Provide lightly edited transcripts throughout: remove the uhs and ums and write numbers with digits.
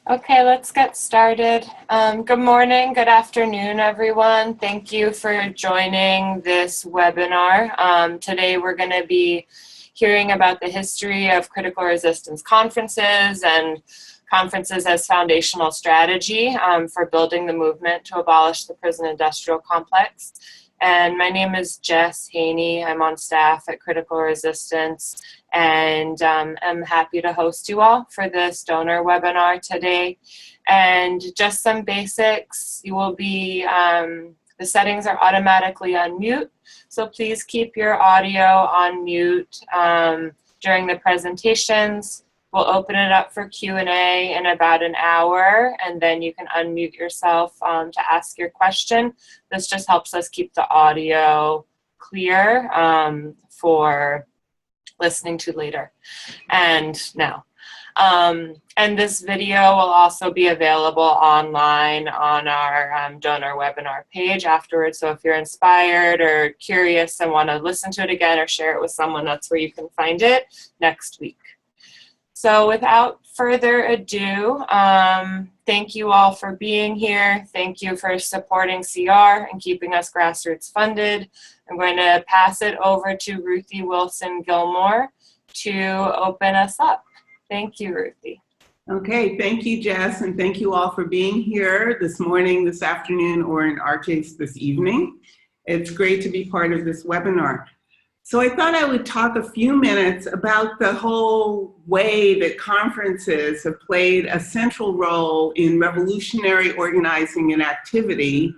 Okay, let's get started. Good morning, good afternoon, everyone. Thank you for joining this webinar. Today we're going to be hearing about the history of critical resistance conferences and conferences as foundational strategy for building the movement to abolish the prison industrial complex. And my name is Jess Haney. I'm on staff at Critical Resistance, and I'm happy to host you all for this donor webinar today. And just some basics, you will be, the settings are automatically on mute, so please keep your audio on mute during the presentations. We'll open it up for Q&A in about an hour, and then you can unmute yourself to ask your question. This just helps us keep the audio clear for listening to later and now. And this video will also be available online on our donor webinar page afterwards. So if you're inspired or curious and want to listen to it again or share it with someone, that's where you can find it next week. So without further ado, thank you all for being here. Thank you for supporting CR and keeping us grassroots funded. I'm going to pass it over to Ruthie Wilson Gilmore to open us up. Thank you, Ruthie. Okay, thank you, Jess, and thank you all for being here this morning, this afternoon, or in our case, this evening. It's great to be part of this webinar. So I thought I would talk a few minutes about the whole way that conferences have played a central role in revolutionary organizing and activity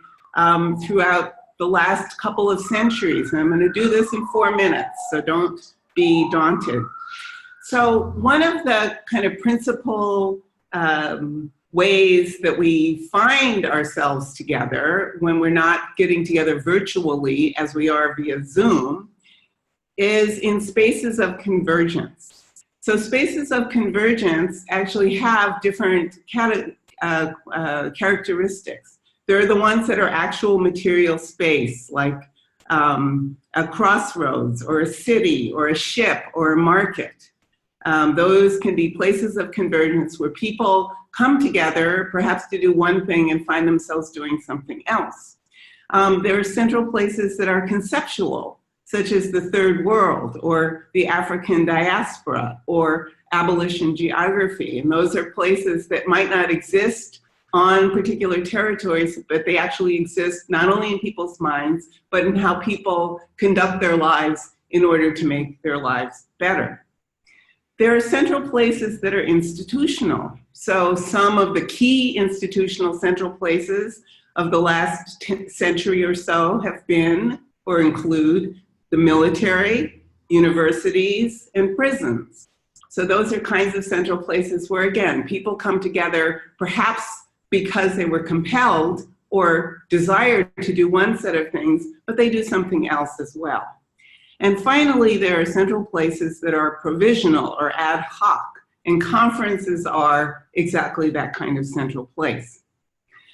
throughout the last couple of centuries. And I'm going to do this in 4 minutes, so don't be daunted. So one of the kind of principal ways that we find ourselves together when we're not getting together virtually as we are via Zoom is in spaces of convergence. So spaces of convergence actually have different characteristics. They're the ones that are actual material space, like a crossroads or a city or a ship or a market. Those can be places of convergence where people come together, perhaps to do one thing and find themselves doing something else. There are central places that are conceptual, such as the Third World or the African diaspora or abolition geography. And those are places that might not exist on particular territories, but they actually exist not only in people's minds, but in how people conduct their lives in order to make their lives better. There are central places that are institutional. So some of the key institutional central places of the last century or so have been or include the military, universities, and prisons. So those are kinds of central places where, again, people come together perhaps because they were compelled or desired to do one set of things, but they do something else as well. And finally, there are central places that are provisional or ad hoc, and conferences are exactly that kind of central place.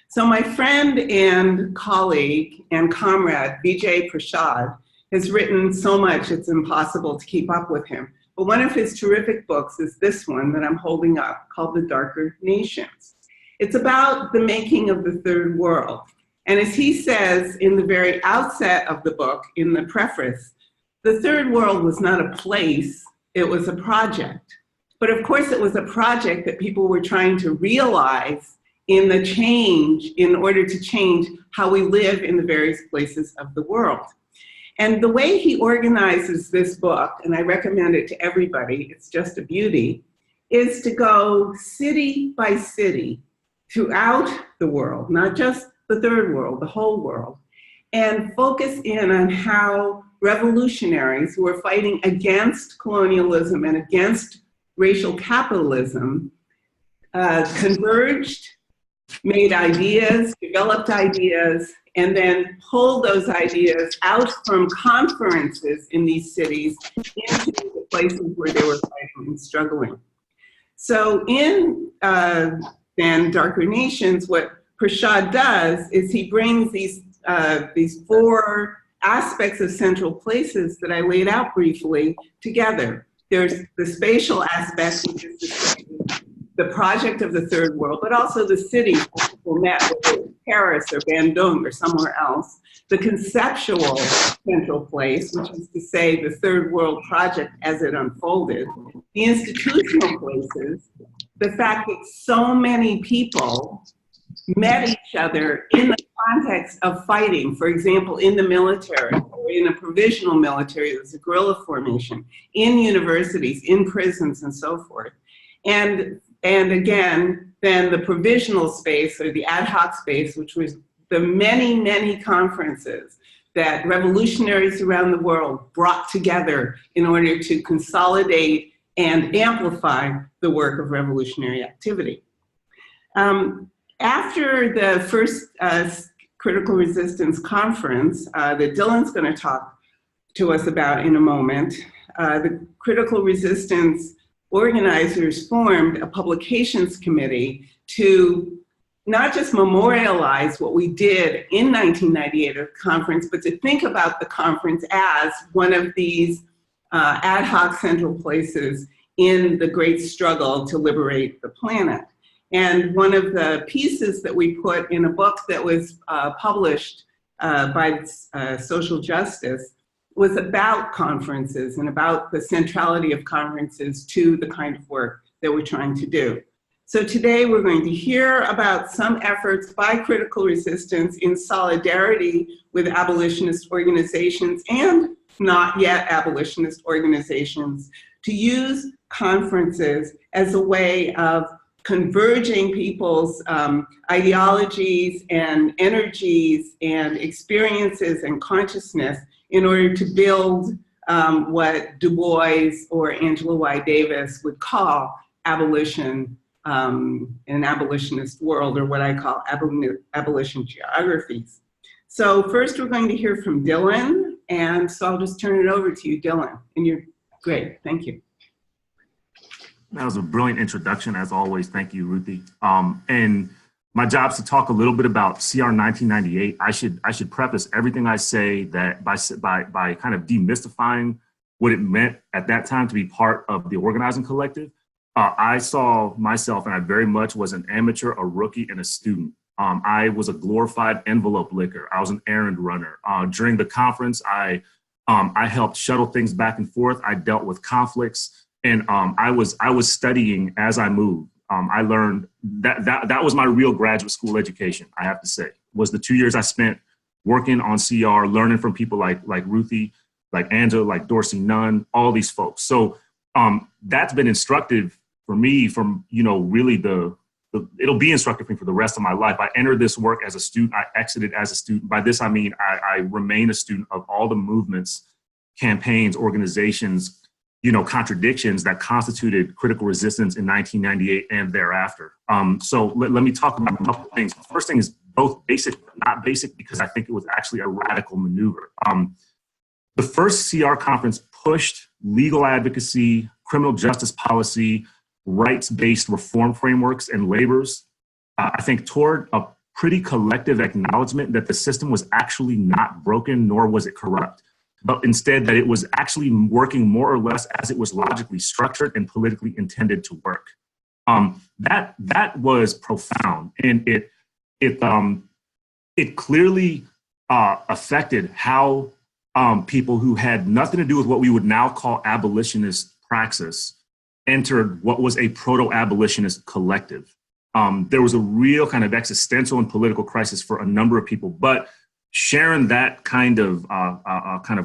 So my friend and colleague and comrade, Vijay Prashad, has written so much it's impossible to keep up with him. But one of his terrific books is this one that I'm holding up, called The Darker Nations. It's about the making of the Third World. And as he says in the very outset of the book, in the preface, the Third World was not a place, it was a project. But of course it was a project that people were trying to realize in the change, in order to change how we live in the various places of the world. And the way he organizes this book, and I recommend it to everybody, it's just a beauty, is to go city by city throughout the world, not just the Third World, the whole world, and focus in on how revolutionaries who are fighting against colonialism and against racial capitalism converged, made ideas, developed ideas, and then pulled those ideas out from conferences in these cities into the places where they were fighting and struggling. So in then Darker Nations, what Prashad does is he brings these 4 aspects of central places that I laid out briefly together. There's the spatial aspect, which is the project of the third world, but also the city people met, whether it was Paris or Bandung or somewhere else, the conceptual central place, which is to say the third world project as it unfolded, the institutional places, the fact that so many people met each other in the context of fighting, for example, in the military, or in a provisional military, there's a guerrilla formation, in universities, in prisons, and so forth. And again, then the provisional space, or the ad hoc space, which was the many, many conferences that revolutionaries around the world brought together in order to consolidate and amplify the work of revolutionary activity. After the first Critical Resistance Conference that Dylan's going to talk to us about in a moment, the Critical Resistance organizers formed a publications committee to not just memorialize what we did in 1998 at the conference, but to think about the conference as one of these ad hoc central places in the great struggle to liberate the planet. And one of the pieces that we put in a book that was published by Social Justice was about conferences and about the centrality of conferences to the kind of work that we're trying to do. So today we're going to hear about some efforts by Critical Resistance in solidarity with abolitionist organizations and not yet abolitionist organizations to use conferences as a way of converging people's ideologies and energies and experiences and consciousness in order to build what Du Bois or Angela Y. Davis would call abolition in an abolitionist world, or what I call abolition geographies. So first we're going to hear from Dylan, and so I'll just turn it over to you, Dylan, and you're great, thank you. That was a brilliant introduction, as always. Thank you, Ruthie. And my job is to talk a little bit about CR 1998. I should preface everything I say that by kind of demystifying what it meant at that time to be part of the organizing collective. I saw myself, and I very much was an amateur, a rookie, and a student. I was a glorified envelope licker. I was an errand runner. During the conference, I helped shuttle things back and forth. I dealt with conflicts. And I was studying as I moved. I learned that was my real graduate school education, I have to say, was the 2 years I spent working on CR, learning from people like Ruthie, like Angela, like Dorsey Nunn, all these folks. So that's been instructive for me from, really it'll be instructive for me for the rest of my life. I entered this work as a student. I exited as a student. By this, I mean, I remain a student of all the movements, campaigns, organizations, contradictions that constituted critical resistance in 1998 and thereafter. So let me talk about a couple of things. The first thing is both basic, but not basic, because I think it was actually a radical maneuver. The first CR conference pushed legal advocacy, criminal justice policy, rights-based reform frameworks and labors, I think toward a pretty collective acknowledgement that the system was actually not broken, nor was it corrupt, but instead that it was actually working more or less as it was logically structured and politically intended to work. That was profound, and it clearly affected how people who had nothing to do with what we would now call abolitionist praxis entered what was a proto-abolitionist collective. There was a real kind of existential and political crisis for a number of people, but sharing that kind of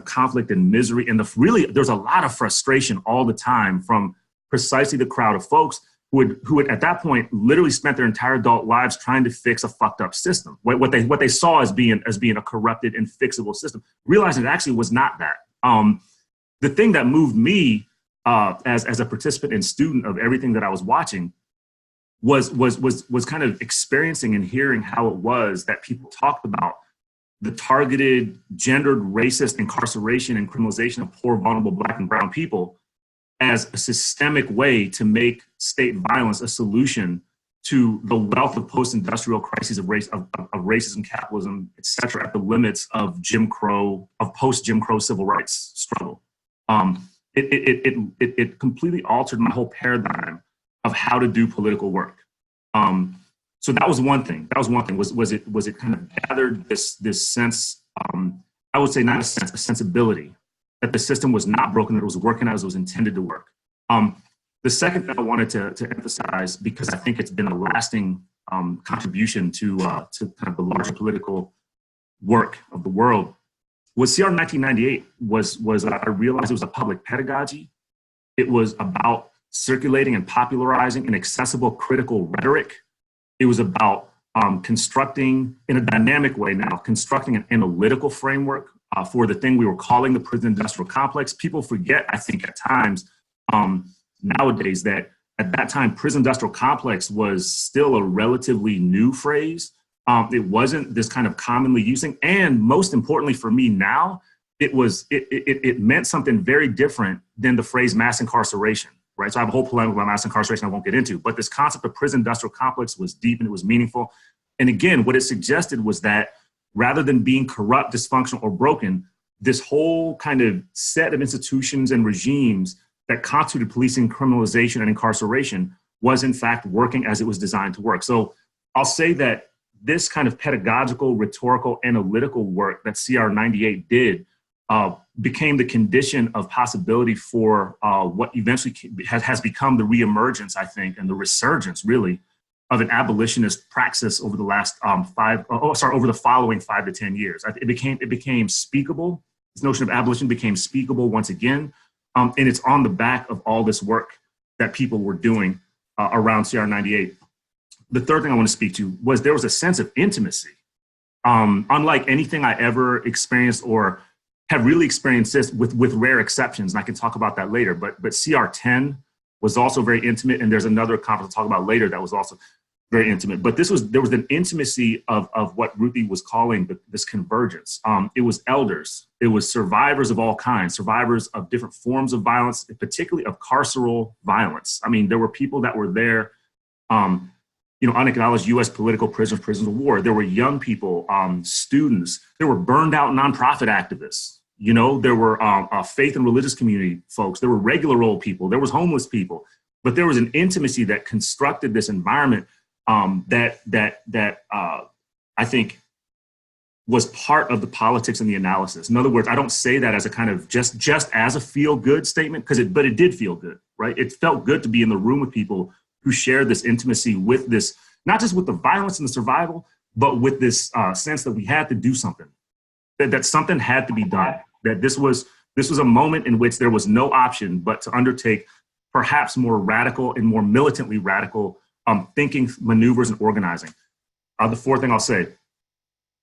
conflict and misery, and there's a lot of frustration all the time from precisely the crowd of folks who had at that point literally spent their entire adult lives trying to fix a fucked up system. What they saw as being a corrupted and fixable system, realizing it actually was not that. The thing that moved me as a participant and student of everything that I was watching was kind of experiencing and hearing how it was that people talked about the targeted, gendered, racist incarceration and criminalization of poor, vulnerable Black and brown people as a systemic way to make state violence a solution to the wealth of post-industrial crises of racism, capitalism, et cetera, at the limits of post-Jim Crow civil rights struggle. It completely altered my whole paradigm of how to do political work. So that was one thing. That was one thing. Was it kind of gathered this sense? I would say not a sense, a sensibility that the system was not broken, that it was working as it was intended to work. The second thing I wanted to emphasize, because I think it's been a lasting contribution to kind of the larger political work of the world, was CR 1998 was I realized it was a public pedagogy. It was about circulating and popularizing an accessible critical rhetoric. It was about constructing, in a dynamic way now, constructing an analytical framework for the thing we were calling the prison industrial complex. People forget, I think, at times nowadays that at that time, prison industrial complex was still a relatively new phrase. It wasn't this kind of commonly using, and most importantly for me now, it meant something very different than the phrase mass incarceration, right? So I have a whole polemic about mass incarceration I won't get into, but this concept of prison industrial complex was deep and it was meaningful. And again, what it suggested was that rather than being corrupt, dysfunctional, or broken, this whole kind of set of institutions and regimes that constituted policing, criminalization, and incarceration was in fact working as it was designed to work. So I'll say that this kind of pedagogical, rhetorical, analytical work that CR 98 did became the condition of possibility for what eventually has become the reemergence, I think, and the resurgence, really, of an abolitionist praxis over the last over the following 5 to 10 years. It became speakable. This notion of abolition became speakable once again, and it's on the back of all this work that people were doing around CR 98. The third thing I want to speak to was there was a sense of intimacy, unlike anything I ever experienced or have really experienced this with rare exceptions, and I can talk about that later. But CR 10 was also very intimate, and there's another conference I'll talk about later that was also very intimate. But there was an intimacy of what Ruthie was calling this convergence. It was elders, it was survivors of all kinds, survivors of different forms of violence, particularly of carceral violence. I mean, there were people that were there, unacknowledged U.S. political prisoners, prisoners of war. There were young people, students. There were burned out nonprofit activists. There were faith and religious community folks. There were regular old people. There was homeless people. But there was an intimacy that constructed this environment that I think was part of the politics and the analysis. In other words, I don't say that as a kind of just as a feel good statement, but it did feel good, right? It felt good to be in the room with people who shared this intimacy with this, not just with the violence and the survival, but with this sense that we had to do something, that something had to be done, that this was a moment in which there was no option but to undertake perhaps more radical and more militantly radical thinking, maneuvers, and organizing. The fourth thing I'll say,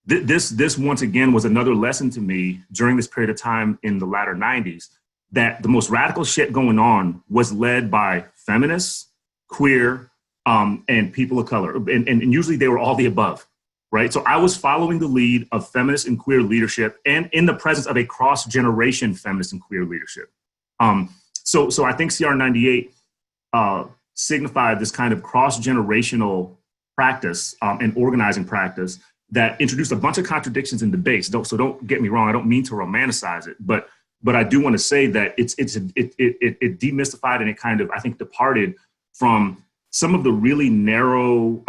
this once again was another lesson to me during this period of time in the latter 90s, that the most radical shit going on was led by feminists, queer, and people of color. And usually they were all the above, right? So I was following the lead of feminist and queer leadership and in the presence of a cross-generation feminist and queer leadership. So I think CR 98 signified this kind of cross-generational practice and organizing practice that introduced a bunch of contradictions and debates. So don't get me wrong, I don't mean to romanticize it, but I do want to say that it demystified and it kind of, I think, departed from some of the really narrow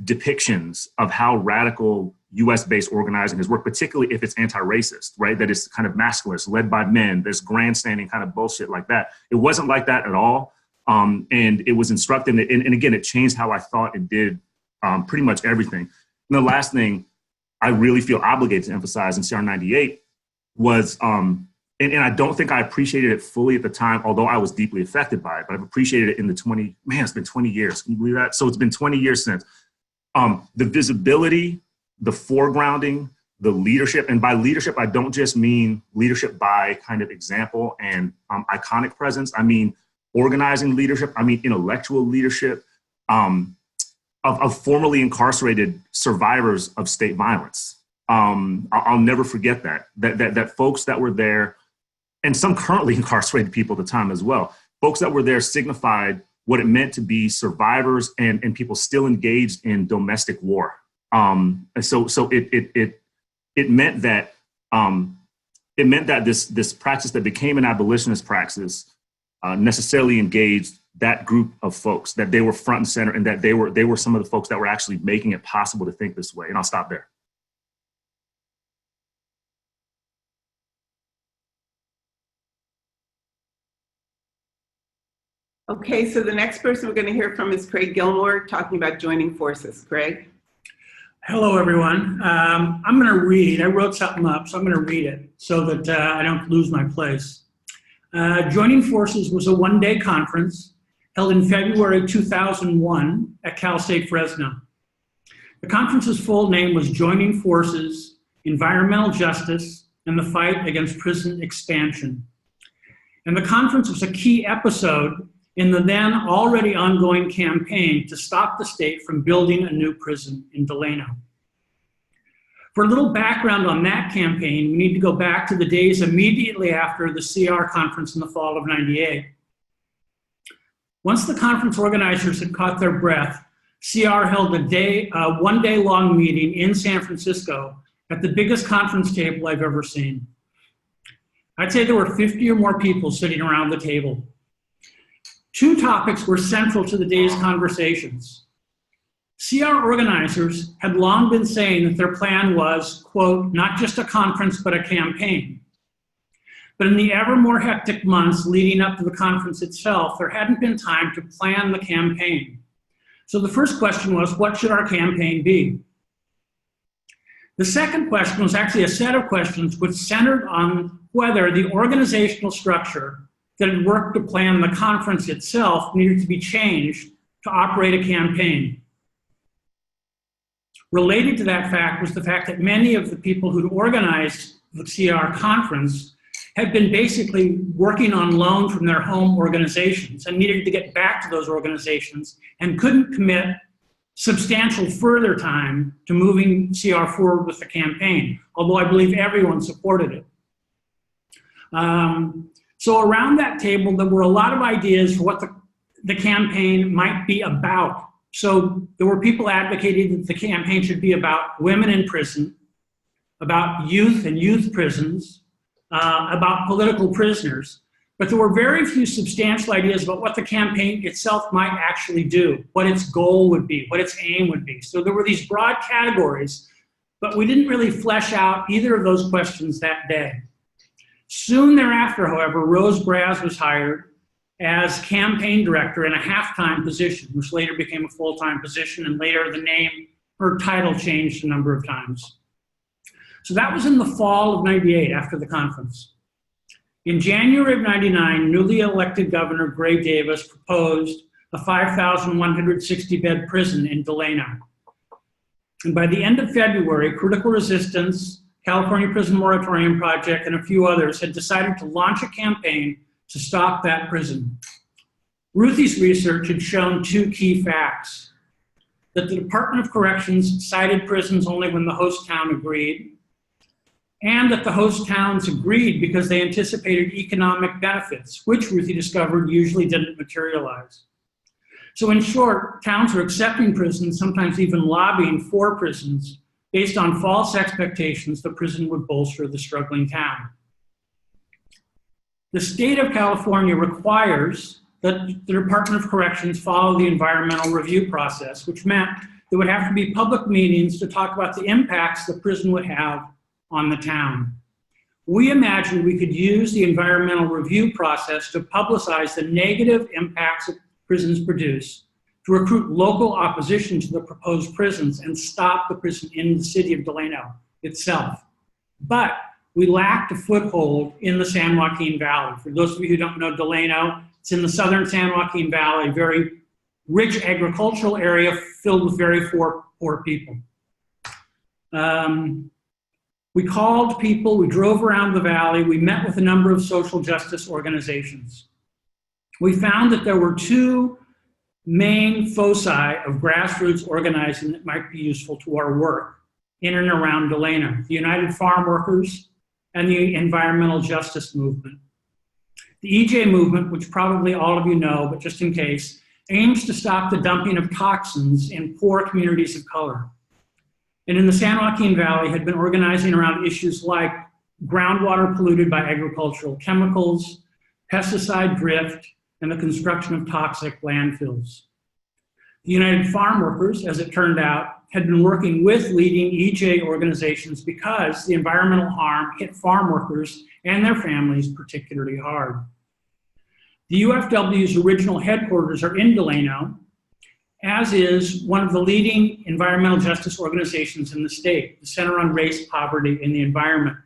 depictions of how radical US-based organizing has worked, particularly if it's anti-racist, right? That is kind of masculinist, led by men, this grandstanding kind of bullshit like that. It wasn't like that at all. And it was instructive. And again, it changed how I thought it did pretty much everything. And the last thing I really feel obligated to emphasize in CR 98 was, and I don't think I appreciated it fully at the time, although I was deeply affected by it, but I've appreciated it in it's been 20 years. Can you believe that? So it's been 20 years since. The visibility, the foregrounding, the leadership, and by leadership, I don't just mean leadership by kind of example and iconic presence. I mean organizing leadership. I mean intellectual leadership of formerly incarcerated survivors of state violence. I'll never forget that folks that were there, and some currently incarcerated people at the time as well, folks that were there signified what it meant to be survivors and people still engaged in domestic war. And so it meant that this practice that became an abolitionist praxis necessarily engaged that group of folks, that they were front and center, and that they were some of the folks that were actually making it possible to think this way. And I'll stop there. Okay, so the next person we're going to hear from is Craig Gilmore, talking about joining forces. Craig? Hello, everyone. I'm going to read. I wrote something up, so I'm going to read it so that I don't lose my place. Joining Forces was a one-day conference held in February 2001 at Cal State Fresno. The conference's full name was Joining Forces, Environmental Justice, and the Fight Against Prison Expansion. And the conference was a key episode in the then already ongoing campaign to stop the state from building a new prison in Delano. For a little background on that campaign, we need to go back to the days immediately after the CR conference in the fall of '98. Once the conference organizers had caught their breath, CR held a one-day-long meeting in San Francisco at the biggest conference table I've ever seen. I'd say there were 50 or more people sitting around the table. Two topics were central to the day's conversations. CR organizers had long been saying that their plan was, quote, not just a conference, but a campaign. But in the ever more hectic months leading up to the conference itself, there hadn't been time to plan the campaign. So the first question was, what should our campaign be? The second question was actually a set of questions which centered on whether the organizational structure that had worked to plan the conference itself needed to be changed to operate a campaign. Related to that fact was the fact that many of the people who'd organized the CR conference had been basically working on loan from their home organizations and needed to get back to those organizations and couldn't commit substantial further time to moving CR forward with the campaign, although I believe everyone supported it. So around that table, there were a lot of ideas for what the campaign might be about. So there were people advocating that the campaign should be about women in prison, about youth and youth prisons, about political prisoners. But there were very few substantial ideas about what the campaign itself might actually do, what its goal would be, what its aim would be. So there were these broad categories, but we didn't really flesh out either of those questions that day. Soon thereafter, however, Rose Braz was hired as campaign director in a half-time position, which later became a full-time position, and later the name, her title changed a number of times. So that was in the fall of '98 after the conference. In January of '99, newly elected Governor Gray Davis proposed a 5,160-bed prison in Delano. And by the end of February, Critical Resistance, California Prison Moratorium Project, and a few others had decided to launch a campaign to stop that prison. Ruthie's research had shown two key facts: that the Department of Corrections cited prisons only when the host town agreed, and that the host towns agreed because they anticipated economic benefits, which Ruthie discovered usually didn't materialize. So in short, towns were accepting prisons, sometimes even lobbying for prisons, based on false expectations the prison would bolster the struggling town. The state of California requires that the Department of Corrections follow the environmental review process, which meant there would have to be public meetings to talk about the impacts the prison would have on the town. We imagined we could use the environmental review process to publicize the negative impacts that prisons produce, to recruit local opposition to the proposed prisons, and stop the prison in the city of Delano itself. But we lacked a foothold in the San Joaquin Valley. For those of you who don't know Delano, it's in the southern San Joaquin Valley, a very rich agricultural area filled with very poor people. We called people, we drove around the valley, we met with a number of social justice organizations. We found that there were two main foci of grassroots organizing that might be useful to our work in and around Delano: the United Farm Workers and the Environmental Justice Movement. The EJ movement, which probably all of you know, but just in case, aims to stop the dumping of toxins in poor communities of color. And in the San Joaquin Valley had been organizing around issues like groundwater polluted by agricultural chemicals, pesticide drift, and the construction of toxic landfills. The United Farm Workers, as it turned out, had been working with leading EJ organizations because the environmental harm hit farm workers and their families particularly hard. The UFW's original headquarters are in Delano, as is one of the leading environmental justice organizations in the state, the Center on Race, Poverty, and the Environment.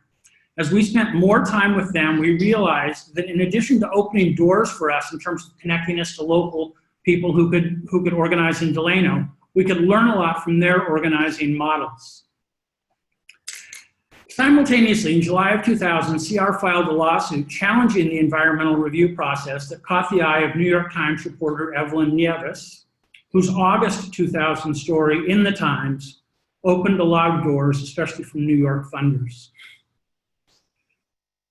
As we spent more time with them, we realized that in addition to opening doors for us in terms of connecting us to local people who could organize in Delano, we could learn a lot from their organizing models. Simultaneously, in July of 2000, CR filed a lawsuit challenging the environmental review process that caught the eye of New York Times reporter Evelyn Nieves, whose August 2000 story in the Times opened a lot of doors, especially from New York funders.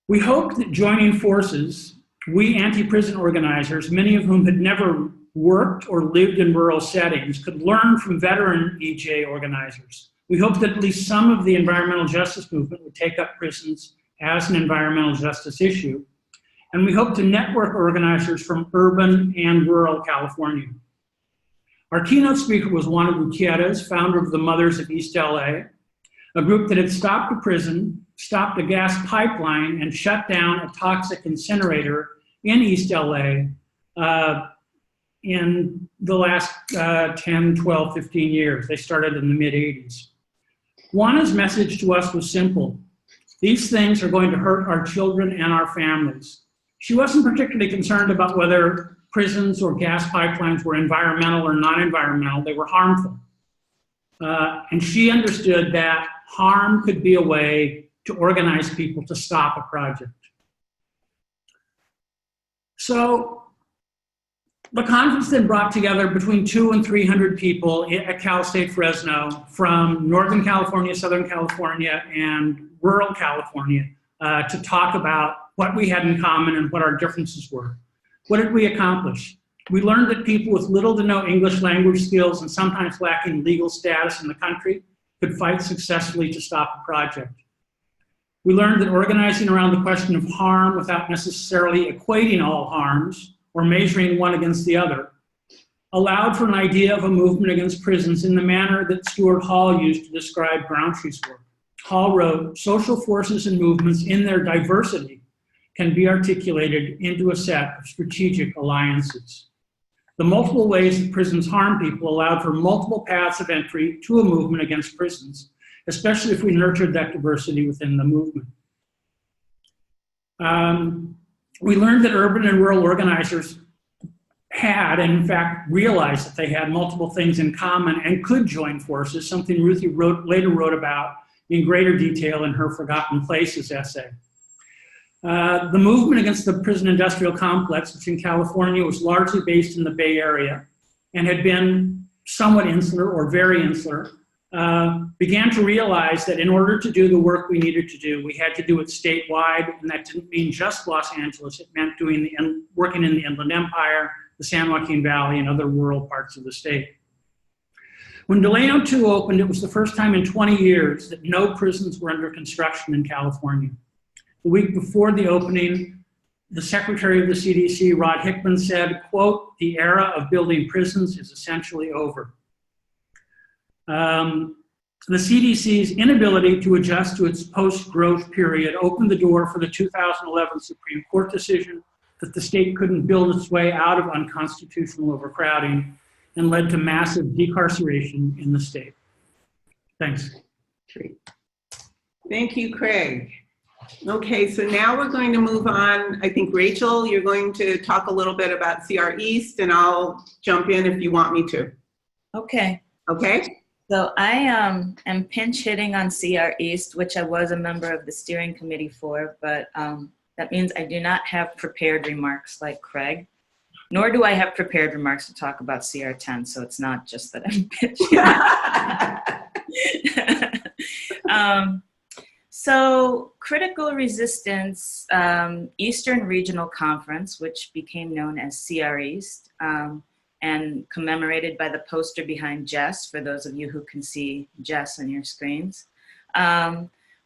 We hoped that joining forces, we anti-prison organizers, many of whom had never worked or lived in rural settings, could learn from veteran EJ organizers. We hoped that at least some of the environmental justice movement would take up prisons as an environmental justice issue. And we hoped to network organizers from urban and rural California. Our keynote speaker was Juana Gutierrez, founder of the Mothers of East LA, a group that had stopped a prison, stopped a gas pipeline, and shut down a toxic incinerator in East LA in the last 10, 12, 15 years. They started in the mid-'80s. Juana's message to us was simple. These things are going to hurt our children and our families. She wasn't particularly concerned about whether prisons or gas pipelines were environmental or non-environmental. They were harmful. And she understood that harm could be a way to organize people to stop a project. So the conference then brought together between 200 and 300 people at Cal State Fresno from Northern California, Southern California, and rural California to talk about what we had in common and what our differences were. What did we accomplish? We learned that people with little to no English language skills and sometimes lacking legal status in the country could fight successfully to stop a project. We learned that organizing around the question of harm without necessarily equating all harms or measuring one against the other allowed for an idea of a movement against prisons in the manner that Stuart Hall used to describe Gramsci's work. Hall wrote, social forces and movements in their diversity can be articulated into a set of strategic alliances. The multiple ways that prisons harm people allowed for multiple paths of entry to a movement against prisons, especially if we nurtured that diversity within the movement. We learned that urban and rural organizers had, and in fact, realized that they had multiple things in common and could join forces, something Ruthie later wrote about in greater detail in her Forgotten Places essay. The movement against the prison industrial complex, which in California was largely based in the Bay Area and had been somewhat insular or very insular, began to realize that in order to do the work we needed to do, we had to do it statewide, and that didn't mean just Los Angeles. It meant working in the Inland Empire, the San Joaquin Valley, and other rural parts of the state. When Delano 2 opened, it was the first time in 20 years that no prisons were under construction in California. The week before the opening, the Secretary of the CDC, Rod Hickman, said, quote, "The era of building prisons is essentially over." The CDC's inability to adjust to its post-growth period opened the door for the 2011 Supreme Court decision that the state couldn't build its way out of unconstitutional overcrowding and led to massive decarceration in the state. Thanks. Great. Thank you, Craig. Okay, so now we're going to move on. I think, Rachel, you're going to talk a little bit about CR East, and I'll jump in if you want me to. Okay. Okay? So I am pinch hitting on CR East, which I was a member of the steering committee for, but that means I do not have prepared remarks like Craig, nor do I have prepared remarks to talk about CR 10, so it's not just that I'm pinch hitting. So Critical Resistance Eastern Regional Conference, which became known as CR East, and commemorated by the poster behind Jess, for those of you who can see Jess on your screens,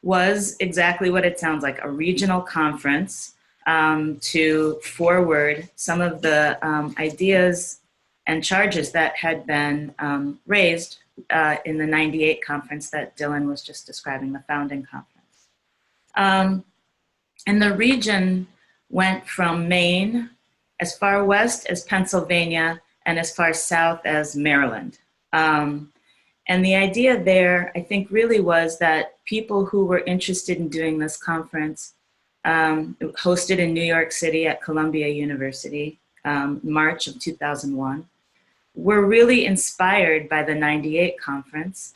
was exactly what it sounds like, a regional conference to forward some of the ideas and charges that had been raised in the '98 conference that Dylan was just describing, the founding conference. And the region went from Maine as far west as Pennsylvania and as far south as Maryland. And the idea there, I think, really was that people who were interested in doing this conference, hosted in New York City at Columbia University, March of 2001, were really inspired by the '98 conference,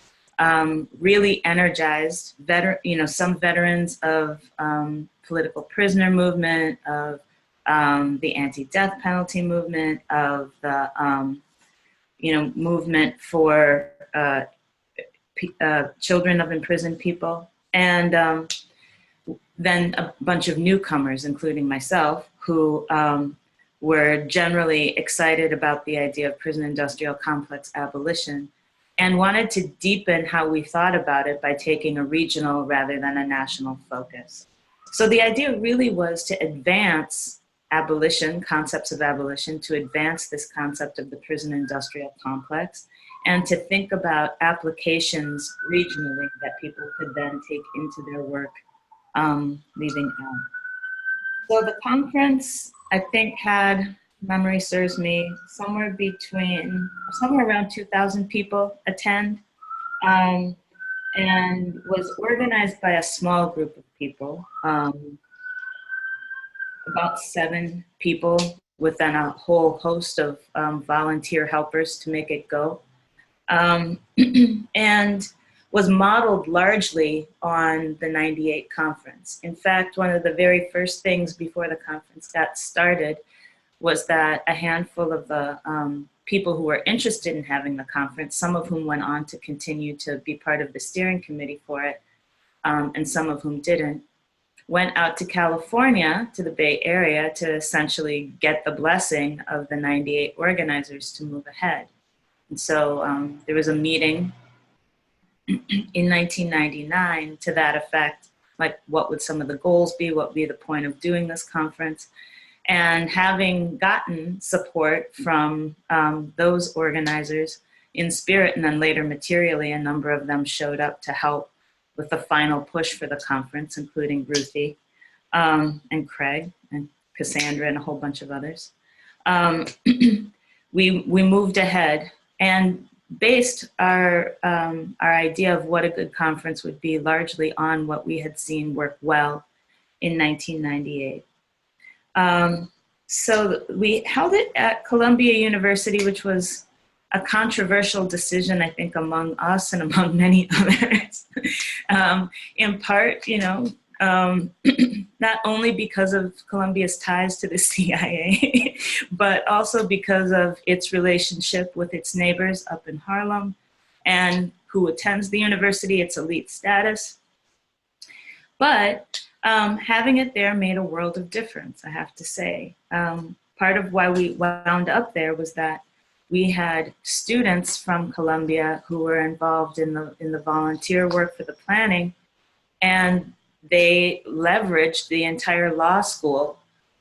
really energized, some veterans of political prisoner movement, of the anti-death penalty movement, of the movement for children of imprisoned people, and then a bunch of newcomers, including myself, who were generally excited about the idea of prison industrial complex abolition and wanted to deepen how we thought about it by taking a regional rather than a national focus. So the idea really was to advance abolition, concepts of abolition, to advance this concept of the prison industrial complex, and to think about applications regionally that people could then take into their work leaving out. So the conference, I think, had, memory serves me, somewhere around 2,000 people attend, and was organized by a small group of people, about 7 people, with then a whole host of volunteer helpers to make it go, and was modeled largely on the '98 conference. In fact, one of the very first things before the conference got started was that a handful of the people who were interested in having the conference, some of whom went on to continue to be part of the steering committee for it, and some of whom didn't, went out to California, to the Bay Area, to essentially get the blessing of the '98 organizers to move ahead. And so there was a meeting in 1999 to that effect, like what would some of the goals be, what would be the point of doing this conference. And having gotten support from those organizers in spirit and then later materially, a number of them showed up to help with the final push for the conference, including Ruthie and Craig and Cassandra and a whole bunch of others. We moved ahead and based our idea of what a good conference would be largely on what we had seen work well in 1998. So we held it at Columbia University, which was a controversial decision, I think, among us and among many others. In part, not only because of Columbia's ties to the CIA, but also because of its relationship with its neighbors up in Harlem and who attends the university, its elite status. But having it there made a world of difference, I have to say. Part of why we wound up there was that we had students from Columbia who were involved in the volunteer work for the planning, and they leveraged the entire law school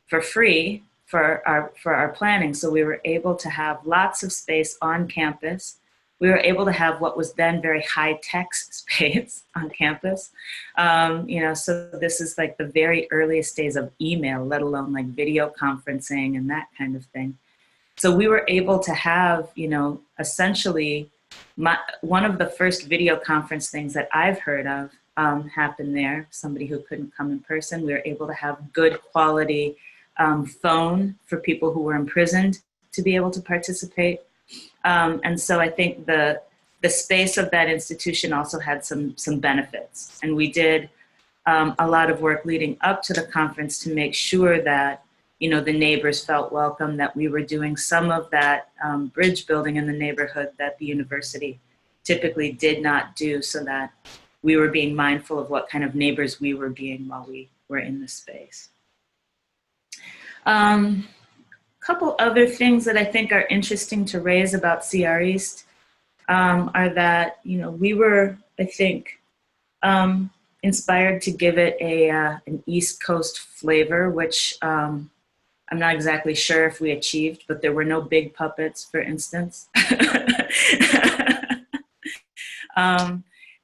for free for our planning. So we were able to have lots of space on campus. We were able to have what was then very high-tech space on campus. So this is like the very earliest days of email, let alone like video conferencing and that kind of thing. So we were able to have, essentially one of the first video conference things that I've heard of happened there. Somebody who couldn't come in person, we were able to have good quality phone for people who were imprisoned to be able to participate. And so I think the space of that institution also had some benefits. And we did a lot of work leading up to the conference to make sure that the neighbors felt welcome, that we were doing some of that bridge building in the neighborhood that the university typically did not do, so that we were being mindful of what kind of neighbors we were being while we were in the space. Couple other things that I think are interesting to raise about CR East are that, we were, I think, inspired to give it an East Coast flavor, which I'm not exactly sure if we achieved, but there were no big puppets, for instance.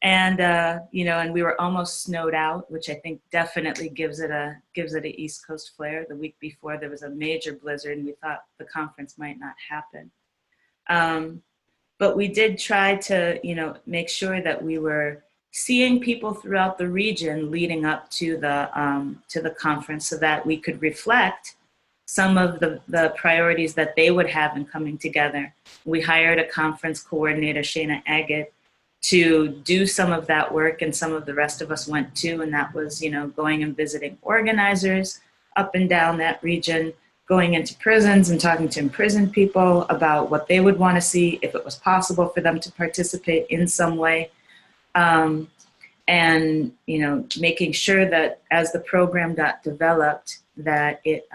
And we were almost snowed out, which I think definitely gives it a East Coast flair. The week before there was a major blizzard and we thought the conference might not happen. But we did try to, make sure that we were seeing people throughout the region leading up to the conference so that we could reflect some of the priorities that they would have in coming together. We hired a conference coordinator, Shayna Agate, to do some of that work, and some of the rest of us went too, and that was, going and visiting organizers up and down that region, going into prisons and talking to imprisoned people about what they would want to see, if it was possible for them to participate in some way. And, making sure that as the program got developed, that it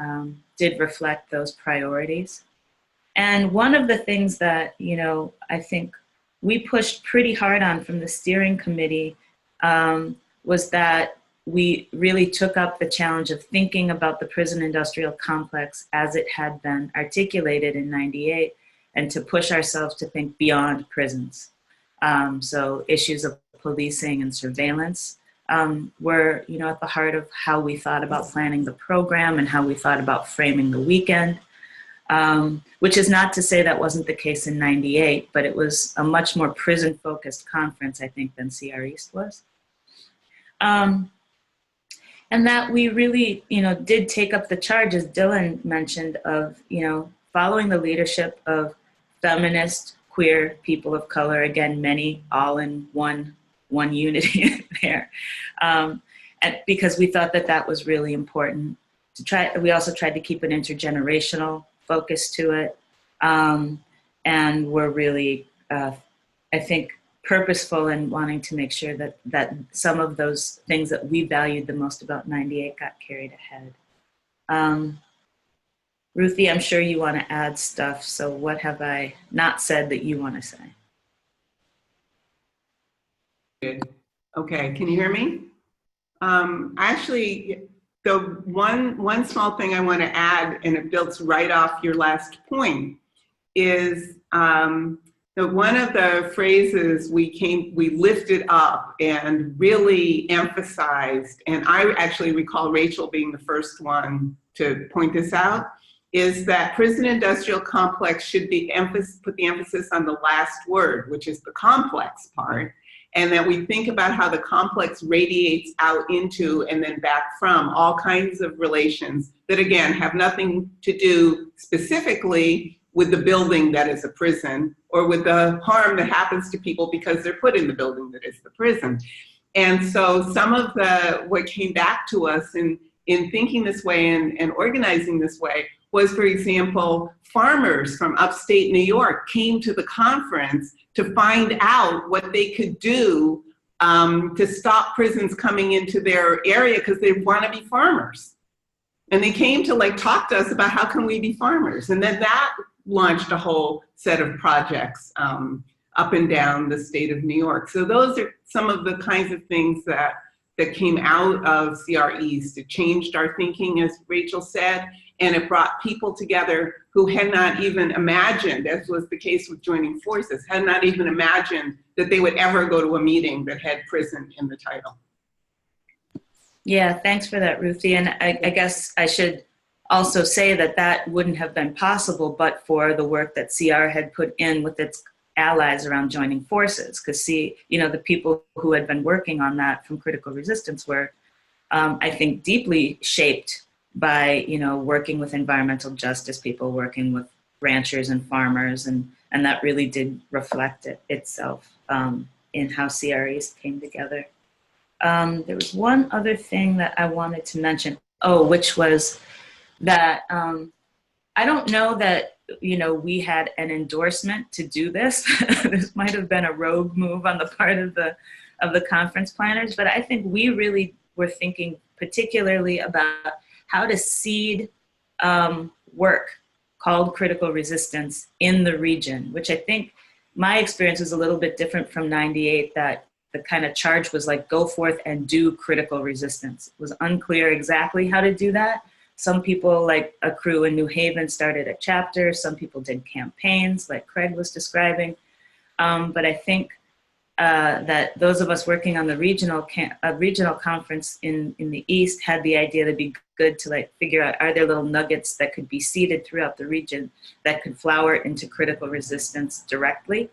did reflect those priorities. And one of the things that, I think we pushed pretty hard on from the steering committee was that we really took up the challenge of thinking about the prison industrial complex as it had been articulated in '98, and to push ourselves to think beyond prisons. So issues of policing and surveillance were, at the heart of how we thought about planning the program and how we thought about framing the weekend. Which is not to say that wasn't the case in '98, but it was a much more prison-focused conference, I think, than CR East was. And that we really, did take up the charge, as Dylan mentioned, of, following the leadership of feminist, queer, people of color, again, many, all in one unity there. And because we thought that was really important to try. We also tried to keep an intergenerational focus to it. And we're really, I think, purposeful in wanting to make sure that some of those things that we valued the most about '98 got carried ahead. Ruthie, I'm sure you want to add stuff. So what have I not said that you want to say? Good. Okay, can you hear me? Actually, the one small thing I want to add, and it builds right off your last point, is that one of the phrases we lifted up and really emphasized, and I actually recall Rachel being the first one to point this out, is that prison industrial complex should put the emphasis on the last word, which is the complex part. And that we think about how the complex radiates out into and then back from all kinds of relations that, again, have nothing to do specifically with the building that is a prison or with the harm that happens to people because they're put in the building that is the prison. And so some of what came back to us in thinking this way and organizing this way was, for example, farmers from upstate New York came to the conference to find out what they could do to stop prisons coming into their area because they want to be farmers. And they came to talk to us about how can we be farmers. And then that launched a whole set of projects up and down the state of New York. So those are some of the kinds of things that came out of CR East. It changed our thinking, as Rachel said, and it brought people together who had not even imagined, as was the case with joining forces, had not even imagined that they would ever go to a meeting that had prison in the title. Yeah, thanks for that, Ruthie. And I guess I should also say that wouldn't have been possible but for the work that CR had put in with its allies around joining forces. Because the people who had been working on that from Critical Resistance were, I think, deeply shaped by, working with environmental justice people, working with ranchers and farmers, and that really did reflect itself in how CR East came together. There was one other thing that I wanted to mention, which was that I don't know that, we had an endorsement to do this. This might have been a rogue move on the part of the conference planners, but I think we really were thinking particularly about how to seed work called Critical Resistance in the region, which I think my experience was a little bit different from '98, that the kind of charge was like, go forth and do critical resistance. It was unclear exactly how to do that. Some people, like a crew in New Haven, started a chapter. Some people did campaigns, like Craig was describing. But I think that those of us working on the regional conference in the East had the idea that it'd be good to like figure out, are there little nuggets that could be seeded throughout the region that could flower into critical resistance directly?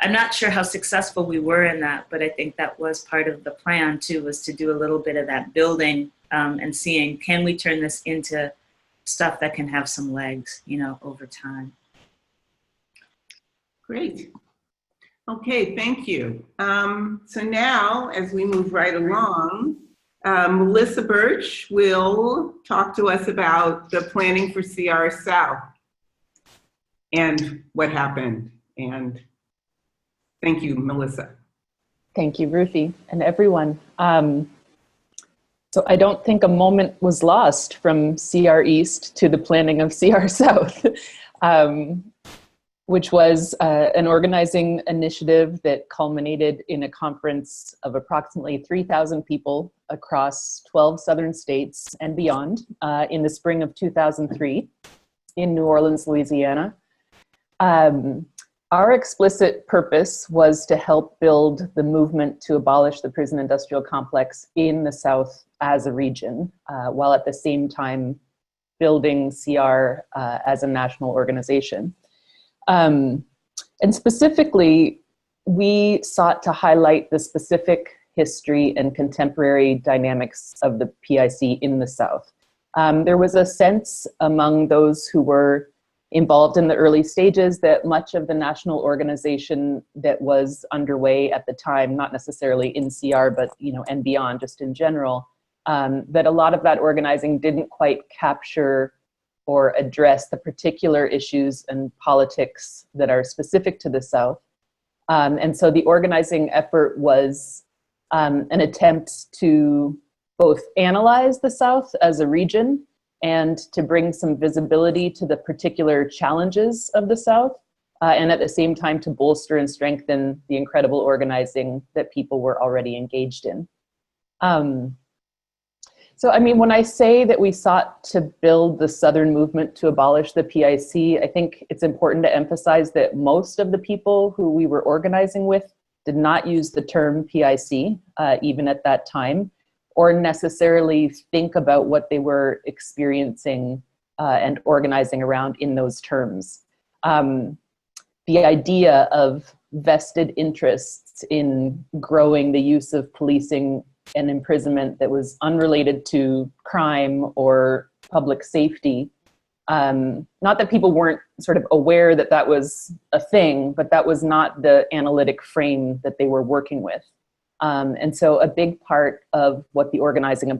I'm not sure how successful we were in that, but I think that was part of the plan too, was to do a little bit of that building and seeing, can we turn this into stuff that can have some legs, you know, over time. Great. Okay, thank you. So now, as we move right along, Melissa Burch will talk to us about the planning for CR South and what happened. And thank you, Melissa. Thank you, Ruthie, and everyone. So I don't think a moment was lost from CR East to the planning of CR South, which was an organizing initiative that culminated in a conference of approximately 3,000 people across 12 southern states and beyond in the spring of 2003 in New Orleans, Louisiana. Our explicit purpose was to help build the movement to abolish the prison industrial complex in the South as a region, while at the same time building CR as a national organization. And specifically, we sought to highlight the specific history and contemporary dynamics of the PIC in the South. There was a sense among those who were involved in the early stages that much of the national organization that was underway at the time, not necessarily in CR, but and beyond, just in general, that a lot of that organizing didn't quite capture or address the particular issues and politics that are specific to the South. And so the organizing effort was an attempt to both analyze the South as a region and to bring some visibility to the particular challenges of the South, and at the same time to bolster and strengthen the incredible organizing that people were already engaged in. So, I mean, when I say that we sought to build the Southern movement to abolish the PIC, I think it's important to emphasize that most of the people who we were organizing with did not use the term PIC, even at that time, or necessarily think about what they were experiencing and organizing around in those terms. The idea of vested interests in growing the use of policing and imprisonment that was unrelated to crime or public safety. Not that people weren't sort of aware that that was a thing, but that was not the analytic frame that they were working with. And so a big part of what the organizing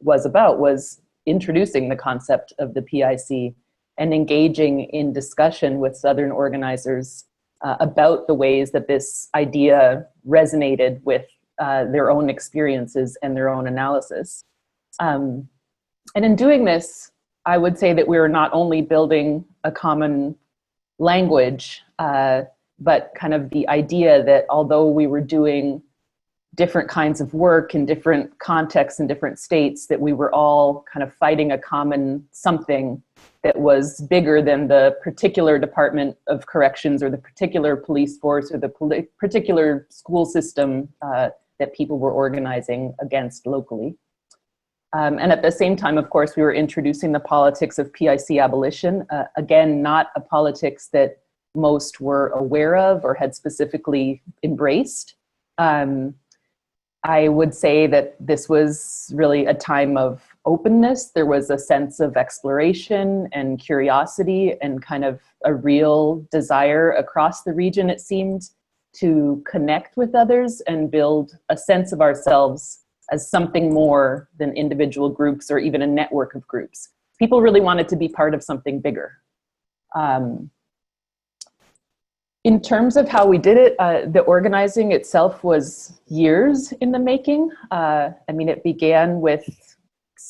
was introducing the concept of the PIC and engaging in discussion with Southern organizers about the ways that this idea resonated with their own experiences and their own analysis. And in doing this, I would say that we were not only building a common language, but kind of the idea that although we were doing different kinds of work in different contexts and different states, that we were all kind of fighting a common something that was bigger than the particular Department of Corrections or the particular police force or the particular school system that people were organizing against locally. And at the same time, of course, we were introducing the politics of PIC abolition. Again, not a politics that most were aware of or had specifically embraced. I would say that this was really a time of openness. There was a sense of exploration and curiosity and kind of a real desire across the region, it seemed, to connect with others and build a sense of ourselves as something more than individual groups or even a network of groups. People really wanted to be part of something bigger. In terms of how we did it, the organizing itself was years in the making. I mean, it began with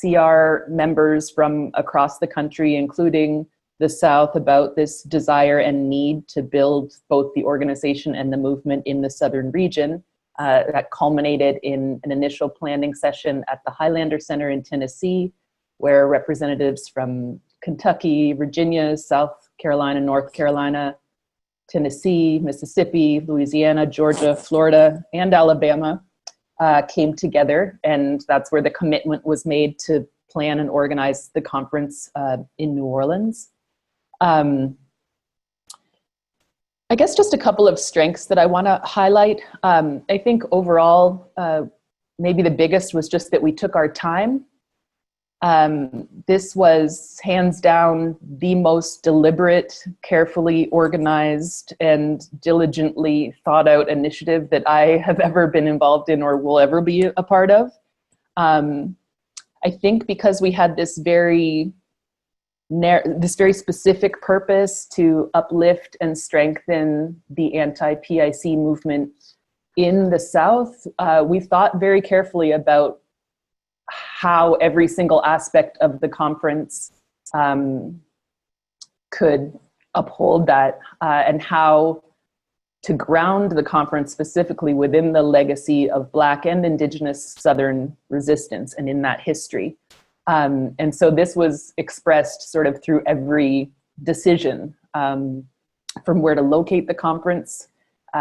CR members from across the country, including the South about this desire and need to build both the organization and the movement in the Southern region. That culminated in an initial planning session at the Highlander Center in Tennessee, where representatives from Kentucky, Virginia, South Carolina, North Carolina, Tennessee, Mississippi, Louisiana, Georgia, Florida, and Alabama came together. And that's where the commitment was made to plan and organize the conference in New Orleans. I guess just a couple of strengths that I want to highlight. I think overall, maybe the biggest was just that we took our time. This was hands down the most deliberate, carefully organized, and diligently thought out initiative that I have ever been involved in or will ever be a part of. I think because we had this very specific purpose to uplift and strengthen the anti-PIC movement in the South, we thought very carefully about how every single aspect of the conference could uphold that, and how to ground the conference specifically within the legacy of Black and Indigenous Southern resistance and in that history. And so this was expressed sort of through every decision, from where to locate the conference.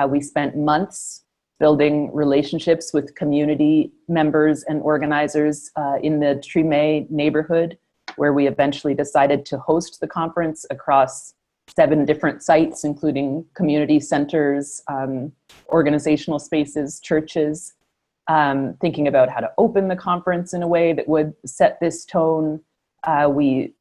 We spent months building relationships with community members and organizers in the Tremé neighborhood, where we eventually decided to host the conference across 7 different sites, including community centers, organizational spaces, churches, thinking about how to open the conference in a way that would set this tone. We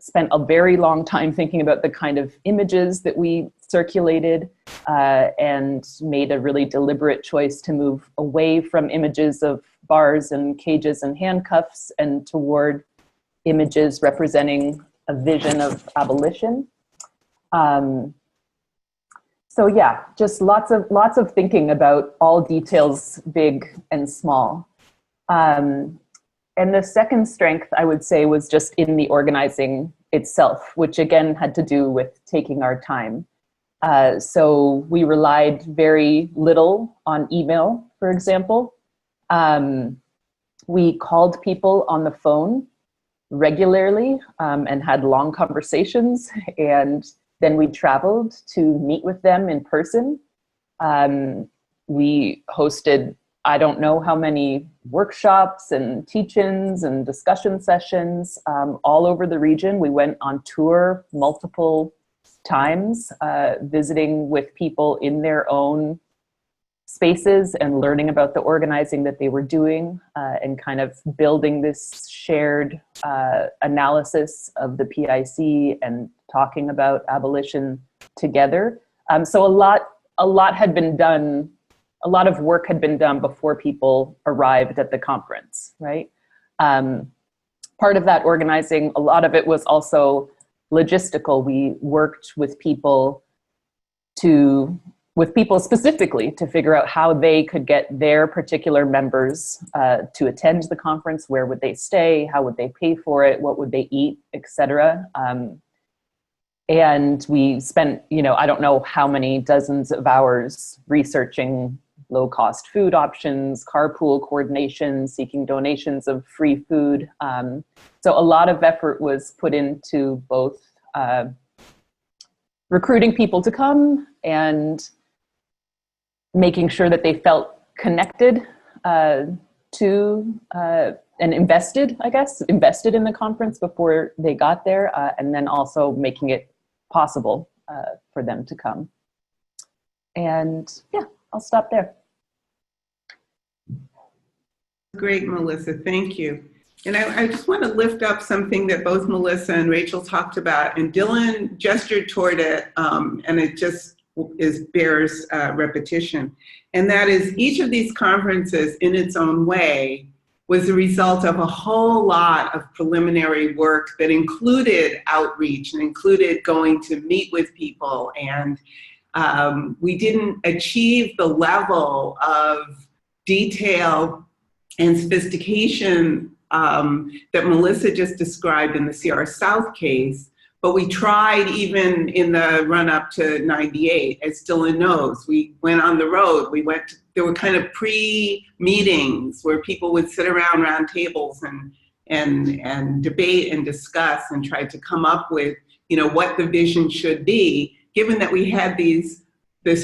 spent a very long time thinking about the kind of images that we circulated, and made a really deliberate choice to move away from images of bars and cages and handcuffs and toward images representing a vision of abolition. So yeah, just lots of thinking about all details, big and small. And the second strength, I would say, was just in the organizing itself, which again had to do with taking our time. So we relied very little on email, for example. We called people on the phone regularly, and had long conversations, and then we traveled to meet with them in person. We hosted, I don't know how many workshops and teach-ins and discussion sessions all over the region. We went on tour multiple times, visiting with people in their own spaces and learning about the organizing that they were doing, and kind of building this shared analysis of the PIC and talking about abolition together. So a lot had been done, a lot of work had been done before people arrived at the conference, right? Part of that organizing, a lot of it was also logistical. We worked with people specifically to figure out how they could get their particular members to attend the conference. Where would they stay? How would they pay for it? What would they eat, etc. And we spent, I don't know how many dozens of hours researching low-cost food options, carpool coordination, seeking donations of free food. So a lot of effort was put into both recruiting people to come and making sure that they felt connected to and invested in the conference before they got there, and then also making it possible for them to come. And yeah, I'll stop there. Great, Melissa, thank you. And I just want to lift up something that both Melissa and Rachel talked about, and Dylan gestured toward it, and it just bears repetition. And that is, each of these conferences in its own way was a result of a whole lot of preliminary work that included outreach and included going to meet with people. And we didn't achieve the level of detail and sophistication that Melissa just described in the CR South case, But we tried even in the run up to 98, as Dylan knows, we went on the road. There were kind of pre-meetings where people would sit around round tables and debate and discuss and try to come up with, what the vision should be, given that we had this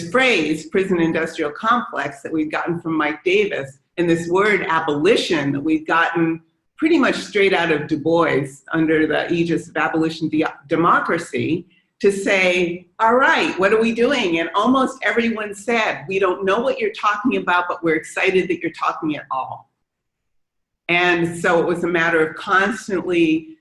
phrase, prison industrial complex, that we'd gotten from Mike Davis, and this word abolition that we'd gotten pretty much straight out of Du Bois under the aegis of abolition democracy, to say, all right, what are we doing? And almost everyone said, we don't know what you're talking about, but we're excited that you're talking at all. And so it was a matter of constantly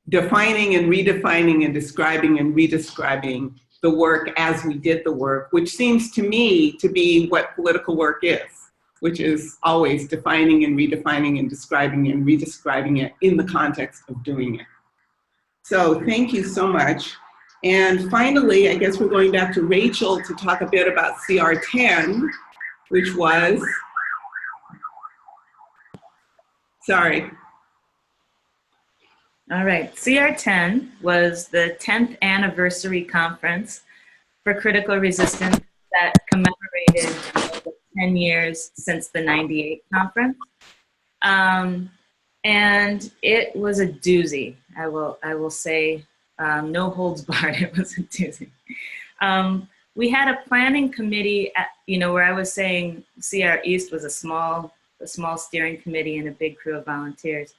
defining and redefining and describing and redescribing the work as we did the work, which seems to me to be what political work is, which is always defining and redefining and describing and redescribing it in the context of doing it. So thank you so much. And finally, I guess we're going back to Rachel to talk a bit about CR10, which was, sorry. All right, CR10 was the 10th anniversary conference for critical resistance that commemorated the 10 years since the 98 conference. And it was a doozy, I will say, no holds barred, it was a doozy. We had a planning committee, where I was saying CR East was a small steering committee and a big crew of volunteers.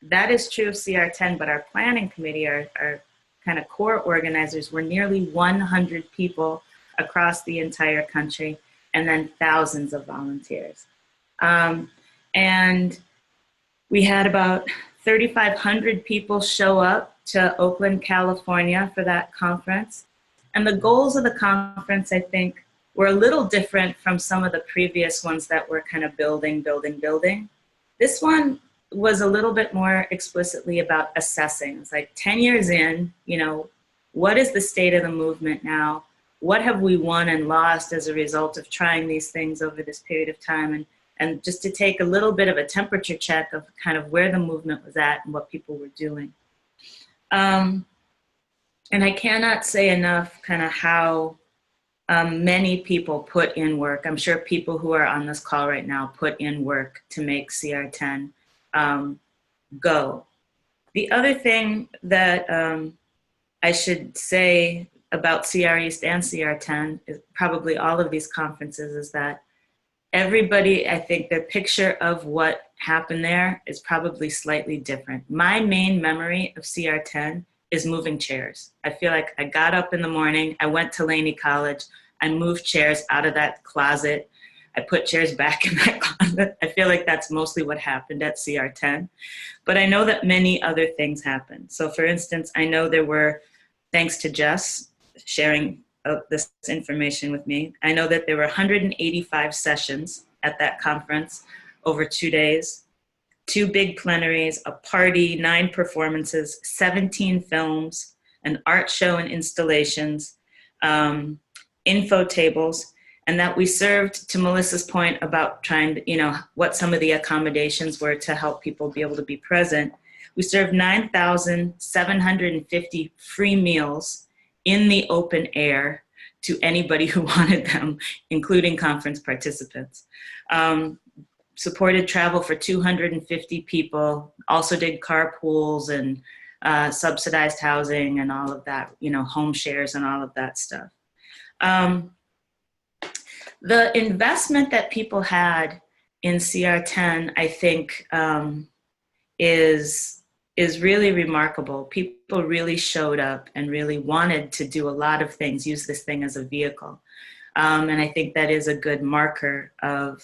That is true of CR10, but our planning committee, our kind of core organizers, were nearly 100 people across the entire country, and then thousands of volunteers. And we had about 3,500 people show up to Oakland, California for that conference. And the goals of the conference, I think, were a little different from some of the previous ones that were kind of building. This one was a little bit more explicitly about assessing. It's like 10 years in, what is the state of the movement now? What have we won and lost as a result of trying these things over this period of time? And just to take a little bit of a temperature check of kind of where the movement was at and what people were doing. And I cannot say enough kind of how many people put in work. I'm sure people who are on this call right now put in work to make CR10 go. The other thing that I should say about CR East and CR10, is probably all of these conferences, is that everybody, I think their picture of what happened there is probably slightly different. My main memory of CR10 is moving chairs. I feel like I got up in the morning, I went to Laney College, I moved chairs out of that closet, I put chairs back in that closet. I feel like that's mostly what happened at CR10. But I know that many other things happened. So for instance, I know there were, thanks to Jess sharing this information with me, I know that there were 185 sessions at that conference over 2 days, 2 big plenaries, a party, 9 performances, 17 films, an art show and installations, info tables, and that we served, to Melissa's point about trying to, what some of the accommodations were to help people be able to be present. We served 9,750 free meals in the open air to anybody who wanted them, including conference participants. Supported travel for 250 people, also did carpools and subsidized housing and all of that, home shares and all of that stuff. The investment that people had in CR10, I think, is really remarkable. People really showed up and really wanted to do a lot of things, use this thing as a vehicle. And I think that is a good marker of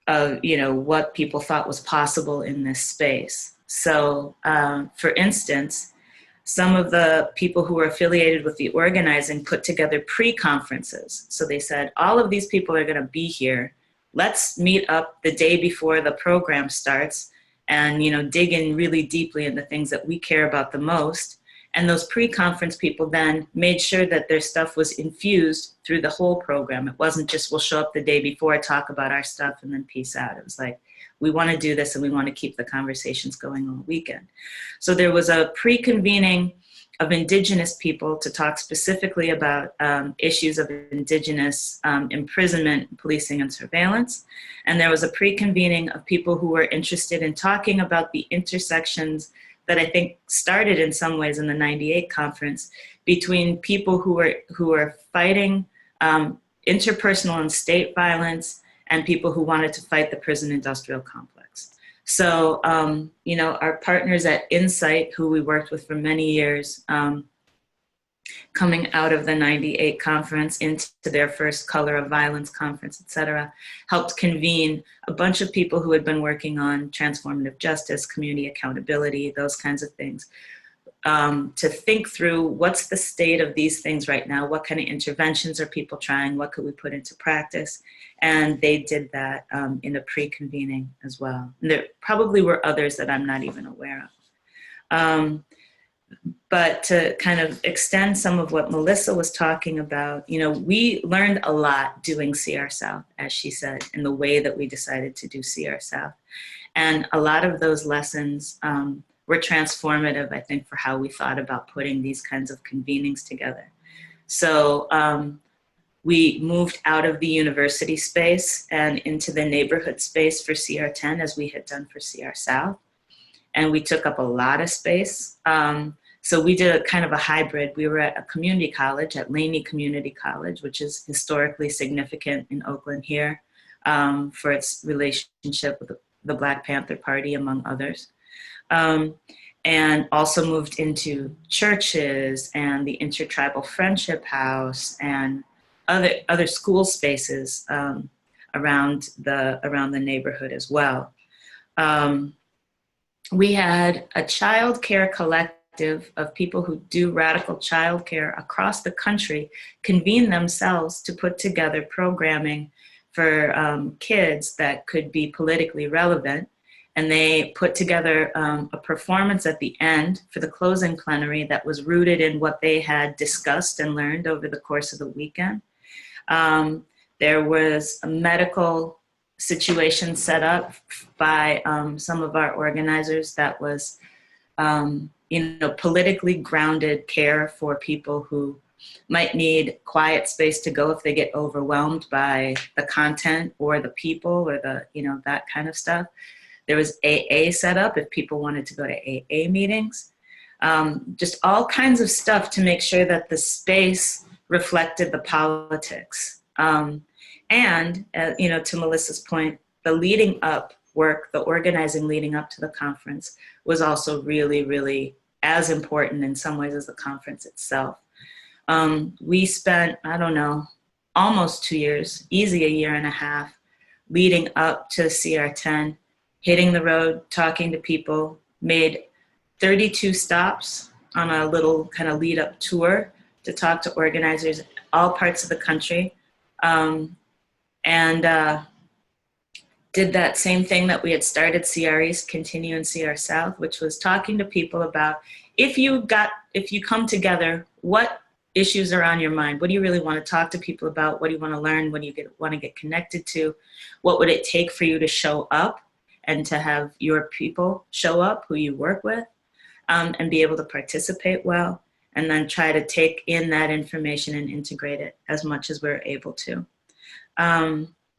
what people thought was possible in this space. So, for instance, some of the people who were affiliated with the organizing put together pre-conferences. So they said, all of these people are going to be here. Let's meet up the day before the program starts and, dig in really deeply in the things that we care about the most. And those pre-conference people then made sure that their stuff was infused through the whole program. It wasn't just, we'll show up the day before, talk about our stuff, and then peace out. It was like, we want to do this and we want to keep the conversations going all weekend. So there was a pre-convening of Indigenous people to talk specifically about issues of Indigenous imprisonment, policing, and surveillance. And there was a pre-convening of people who were interested in talking about the intersections that I think started in some ways in the '98 conference between people who were fighting interpersonal and state violence and people who wanted to fight the prison industrial complex. So, our partners at Insight, who we worked with for many years, coming out of the '98 conference into their first Color of Violence conference, et cetera, helped convene a bunch of people who had been working on transformative justice, community accountability, those kinds of things, to think through what's the state of these things right now, what kind of interventions are people trying, what could we put into practice, and they did that in a pre-convening as well. And there probably were others that I'm not even aware of. But to kind of extend some of what Melissa was talking about, we learned a lot doing CR South, as she said, in the way that we decided to do CR South. And a lot of those lessons were transformative, I think, for how we thought about putting these kinds of convenings together. So we moved out of the university space and into the neighborhood space for CR10, as we had done for CR South. And we took up a lot of space. So we did a kind of a hybrid. We were at a community college, at Laney Community College, which is historically significant in Oakland here for its relationship with the Black Panther Party, among others. And also moved into churches and the Intertribal Friendship House and other school spaces around the neighborhood as well. We had a child care collective of people who do radical childcare across the country convene themselves to put together programming for kids that could be politically relevant. And they put together a performance at the end for the closing plenary that was rooted in what they had discussed and learned over the course of the weekend. There was a medical situation set up by some of our organizers that was politically grounded care for people who might need quiet space to go if they get overwhelmed by the content or the people or that kind of stuff. There was AA set up if people wanted to go to AA meetings. Just all kinds of stuff to make sure that the space reflected the politics. And to Melissa's point, the leading up work, the organizing leading up to the conference was also really, really as important in some ways as the conference itself. We spent, almost 2 years, easy a year and a half, leading up to CR10, hitting the road, talking to people, made 32 stops on a little kind of lead up tour to talk to organizers, all parts of the country. Did that same thing that we had started CR East, continue in CR South, which was talking to people about if you come together, what issues are on your mind? What do you really want to talk to people about? What do you want to learn? What do you want to get connected to? What would it take for you to show up and to have your people show up who you work with and be able to participate well, and then try to take in that information and integrate it as much as we're able to.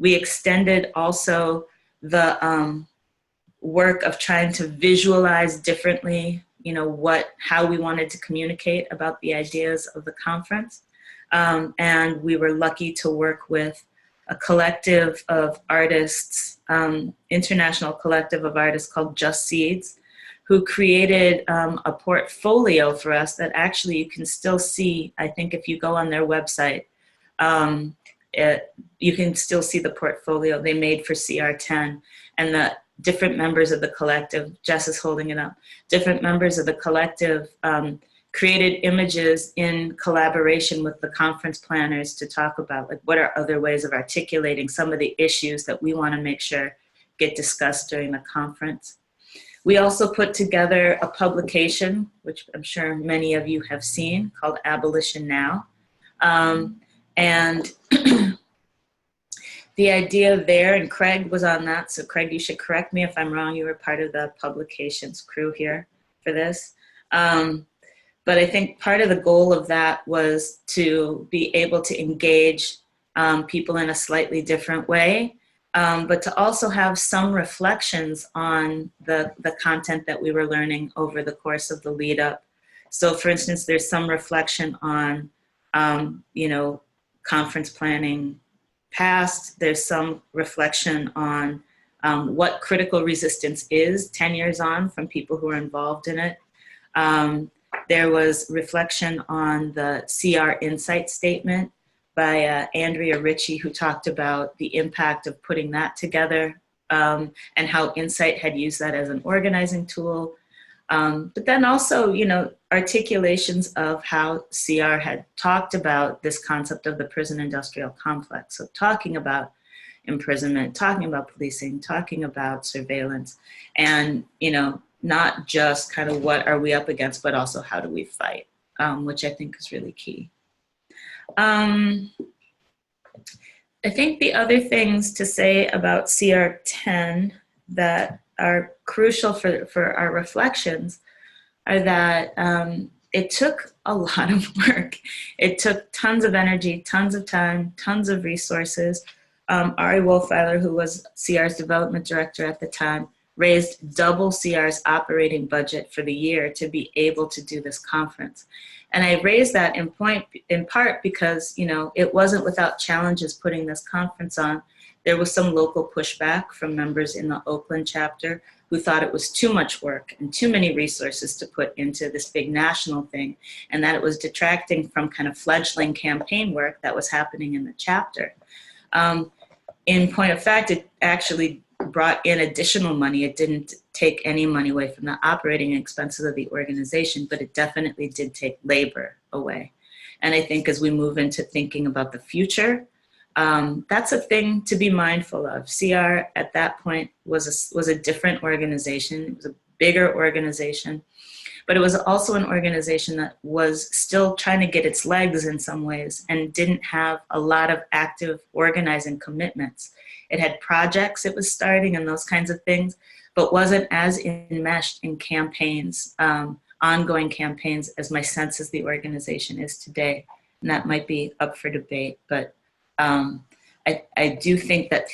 We extended also the work of trying to visualize differently, how we wanted to communicate about the ideas of the conference. And we were lucky to work with a collective of artists, international collective of artists called Just Seeds, who created a portfolio for us that actually you can still see. I think if you go on their website, you can still see the portfolio they made for CR10, and the different members of the collective, Jess is holding it up, different members of the collective created images in collaboration with the conference planners to talk about what are other ways of articulating some of the issues that we want to make sure get discussed during the conference. We also put together a publication, which I'm sure many of you have seen, called Abolition Now. And the idea there, and Craig was on that, so Craig, you should correct me if I'm wrong. You were part of the publications crew here for this. But I think part of the goal of that was to be able to engage people in a slightly different way, but to also have some reflections on the content that we were learning over the course of the lead up. So for instance, there's some reflection on, conference planning past. There's some reflection on what critical resistance is 10 years on from people who are involved in it. There was reflection on the CR Insight Statement by Andrea Ritchie, who talked about the impact of putting that together and how Insight had used that as an organizing tool. But then also, articulations of how CR had talked about this concept of the prison industrial complex. So talking about imprisonment, talking about policing, talking about surveillance, and, not just kind of what are we up against, but also how do we fight, which I think is really key. I think the other things to say about CR10 that are crucial for our reflections are that it took a lot of work. It took tons of energy, tons of time, tons of resources. Ari Wolfeiler, who was CR's development director at the time, raised double CR's operating budget for the year to be able to do this conference. And I raised that in part because, it wasn't without challenges putting this conference on. There was some local pushback from members in the Oakland chapter who thought it was too much work and too many resources to put into this big national thing, and that it was detracting from kind of fledgling campaign work that was happening in the chapter. In point of fact, it actually brought in additional money. It didn't take any money away from the operating expenses of the organization, but it definitely did take labor away. And I think as we move into thinking about the future, that's a thing to be mindful of. CR at that point was a different organization. It was a bigger organization, but it was also an organization that was still trying to get its legs in some ways and didn't have a lot of active organizing commitments. It had projects it was starting and those kinds of things, but wasn't as enmeshed in campaigns, ongoing campaigns, as my sense as the organization is today. And that might be up for debate, but I do think that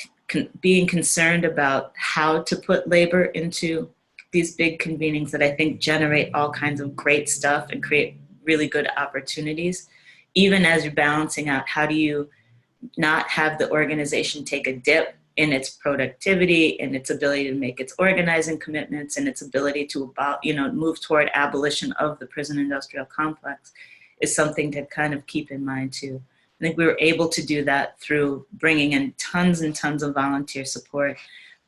being concerned about how to put labor into these big convenings that I think generate all kinds of great stuff and create really good opportunities, even as you're balancing out how do you not have the organization take a dip in its productivity and its ability to make its organizing commitments and its ability to move toward abolition of the prison industrial complex is something to kind of keep in mind too. I think we were able to do that through bringing in tons and tons of volunteer support,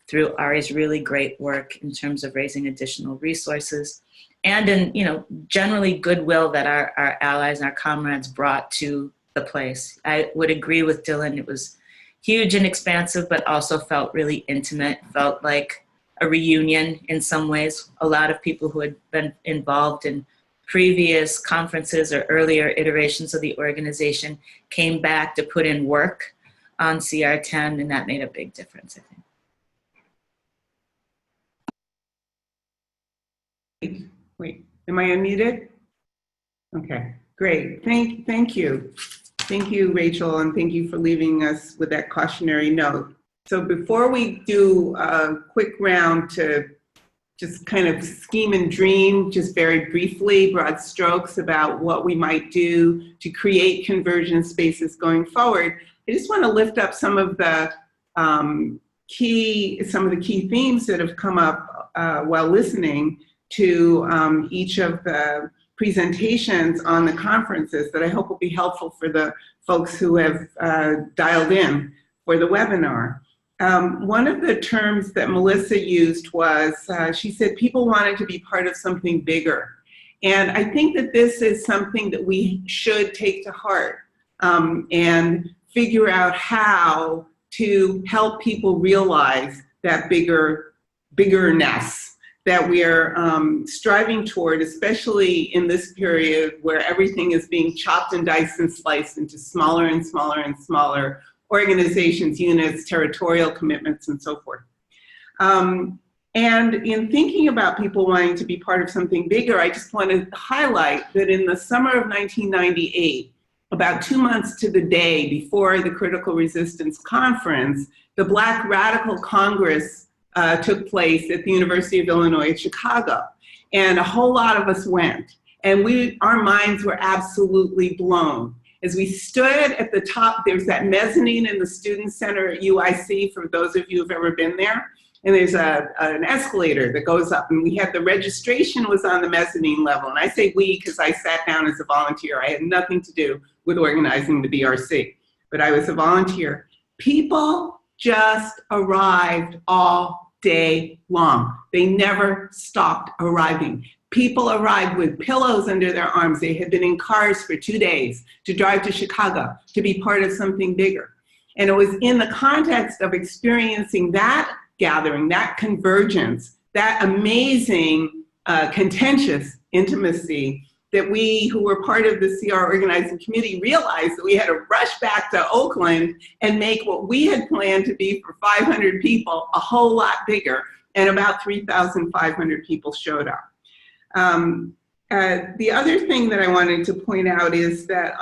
through Ari's really great work in terms of raising additional resources, and in generally goodwill that our allies and our comrades brought to the place. I would agree with Dylan. It was huge and expansive, but also felt really intimate, felt like a reunion in some ways. A lot of people who had been involved in previous conferences or earlier iterations of the organization came back to put in work on CR10, and that made a big difference, I think. Wait, am I unmuted? Okay, great. Thank you. Thank you, Rachel, and thank you for leaving us with that cautionary note. So before we do a quick round to just kind of scheme and dream, just very briefly, broad strokes about what we might do to create conversion spaces going forward, I just want to lift up some of the key themes that have come up while listening to each of the presentations on the conferences that I hope will be helpful for the folks who have dialed in for the webinar. One of the terms that Melissa used was, she said people wanted to be part of something bigger. And I think that this is something that we should take to heart and figure out how to help people realize that biggerness that we are striving toward, especially in this period where everything is being chopped and diced and sliced into smaller and smaller and smaller organizations, units, territorial commitments, and so forth. And in thinking about people wanting to be part of something bigger, I just want to highlight that in the summer of 1998, about 2 months to the day before the Critical Resistance Conference, the Black Radical Congress took place at the University of Illinois at Chicago. And a whole lot of us went. And our minds were absolutely blown. As we stood at the top, there's that mezzanine in the Student Center at UIC, for those of you who've ever been there. And there's an escalator that goes up, and we had the registration was on the mezzanine level. And I say we because I sat down as a volunteer. I had nothing to do with organizing the BRC, but I was a volunteer. People just arrived all day long. They never stopped arriving. People arrived with pillows under their arms. They had been in cars for 2 days to drive to Chicago to be part of something bigger. And it was in the context of experiencing that gathering, that convergence, that amazing contentious intimacy that we who were part of the CR organizing committee realized that we had to rush back to Oakland and make what we had planned to be for 500 people a whole lot bigger, and about 3,500 people showed up. The other thing that I wanted to point out is that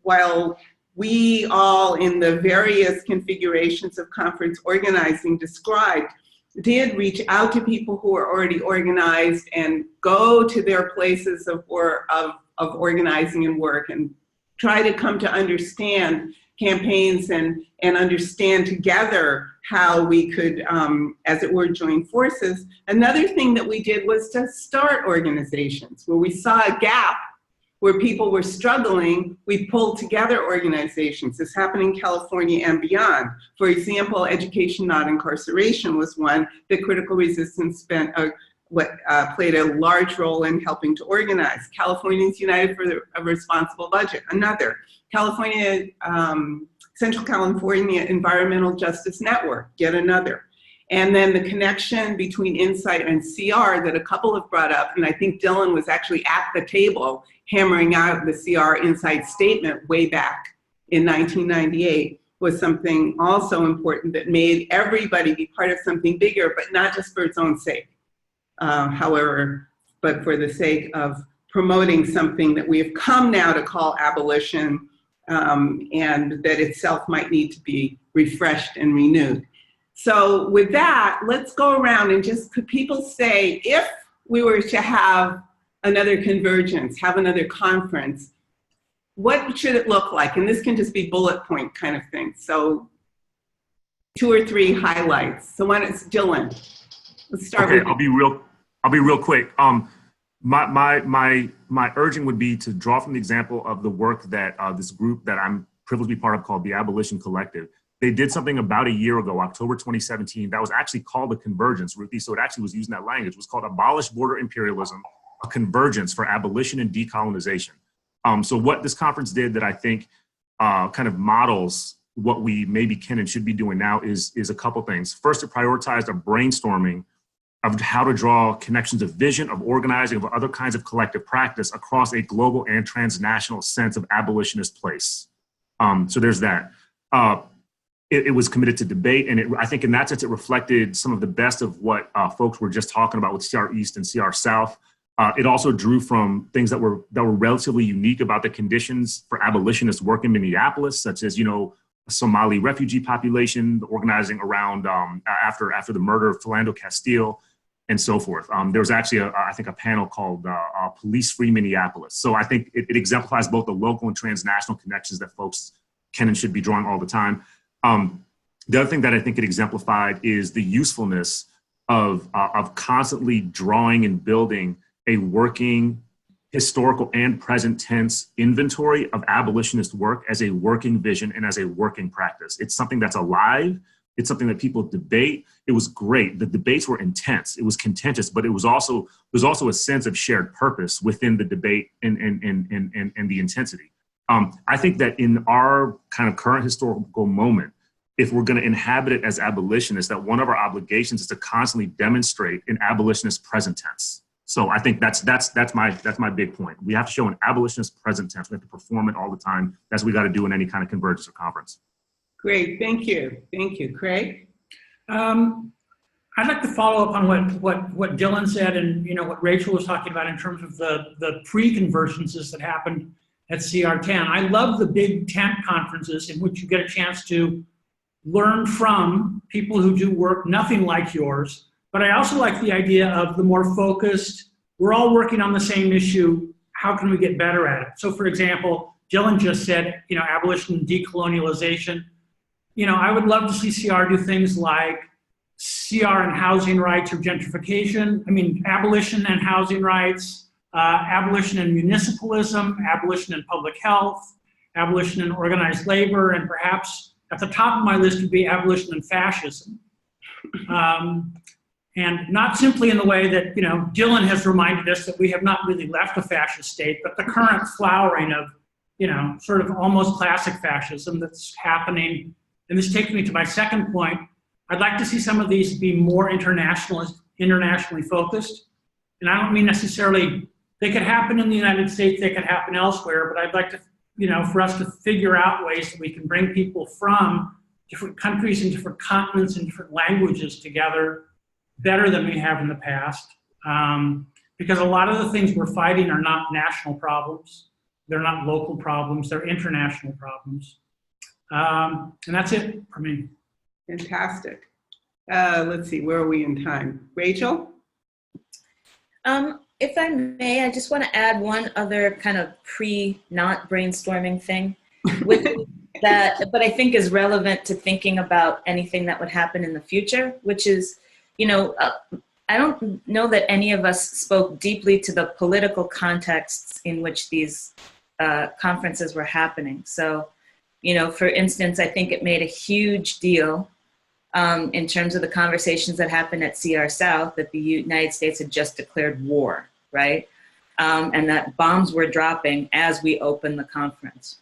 while we all in the various configurations of conference organizing described did reach out to people who are already organized and go to their places of organizing and work and try to come to understand campaigns and understand together how we could, as it were, join forces. Another thing that we did was to start organizations where we saw a gap where people were struggling. We pulled together organizations. This happened in California and beyond. For example, Education Not Incarceration was one that Critical Resistance played a large role in helping to organize. Californians United for a Responsible Budget, another. Central California Environmental Justice Network, yet another. And then the connection between Insight and CR that a couple have brought up, and I think Dylan was actually at the table hammering out the CR Insight statement way back in 1998, was something also important that made everybody be part of something bigger, but not just for its own sake, however, but for the sake of promoting something that we have come now to call abolition, and that itself might need to be refreshed and renewed. So with that, let's go around and just, could people say, if we were to have another convergence, have another conference, what should it look like? And this can just be bullet point kind of thing. So 2 or 3 highlights. So why don't it's Dylan? Let's start with you. I'll be real quick. My urging would be to draw from the example of the work that this group that I'm privileged to be part of called the Abolition Collective. They did something about a year ago, October 2017, that was actually called a convergence, Ruthie. So it actually was using that language. It was called Abolish Border Imperialism, a convergence for abolition and decolonization. So what this conference did that I think kind of models what we maybe can and should be doing now is a couple things. First, it prioritized a brainstorming of how to draw connections of vision, of organizing, of other kinds of collective practice across a global and transnational sense of abolitionist place. So there's that. It was committed to debate, and I think in that sense it reflected some of the best of what folks were just talking about with CR East and CR South. It also drew from things that were relatively unique about the conditions for abolitionist work in Minneapolis, such as, a Somali refugee population, the organizing around after the murder of Philando Castile, and so forth. There was actually, I think, a panel called Police Free Minneapolis. So I think it exemplifies both the local and transnational connections that folks can and should be drawing all the time. The other thing that I think it exemplified is the usefulness of constantly drawing and building a working historical and present tense inventory of abolitionist work as a working vision and as a working practice. It's something that's alive. It's something that people debate. It was great. The debates were intense. It was contentious, but there's also a sense of shared purpose within the debate and the intensity. I think that in our kind of current historical moment, if we're going to inhabit it as abolitionists, that one of our obligations is to constantly demonstrate an abolitionist present tense. So I think that's my big point. We have to show an abolitionist present tense. We have to perform it all the time. That's what we got to do in any kind of convergence or conference. Great, thank you. Thank you. Craig? I'd like to follow up on what Dylan said and what Rachel was talking about in terms of the pre-convergences that happened at CR10. I love the big tent conferences in which you get a chance to learn from people who do work nothing like yours. But I also like the idea of the more focused, we're all working on the same issue, how can we get better at it? So for example, Dylan just said, abolition and decolonialization. I would love to see CR do things like CR and housing rights or gentrification. Abolition and housing rights, abolition and municipalism, abolition and public health, abolition and organized labor, and perhaps at the top of my list would be abolition and fascism. And not simply in the way that, Dylan has reminded us that we have not really left a fascist state, but the current flowering of, sort of almost classic fascism that's happening. And this takes me to my second point. I'd like to see some of these be more internationally focused. And I don't mean necessarily, they could happen in the United States, they could happen elsewhere, but I'd like to, for us to figure out ways that we can bring people from different countries and different continents and different languages together better than we have in the past. Because a lot of the things we're fighting are not national problems. They're not local problems, they're international problems. And that's it for me. Fantastic. Let's see, where are we in time? Rachel? If I may, I just want to add one other kind of not brainstorming thing with that, but I think is relevant to thinking about anything that would happen in the future, which is, I don't know that any of us spoke deeply to the political contexts in which these conferences were happening. So, for instance, I think it made a huge deal in terms of the conversations that happened at CR South that the United States had just declared war, right? And that bombs were dropping as we opened the conference.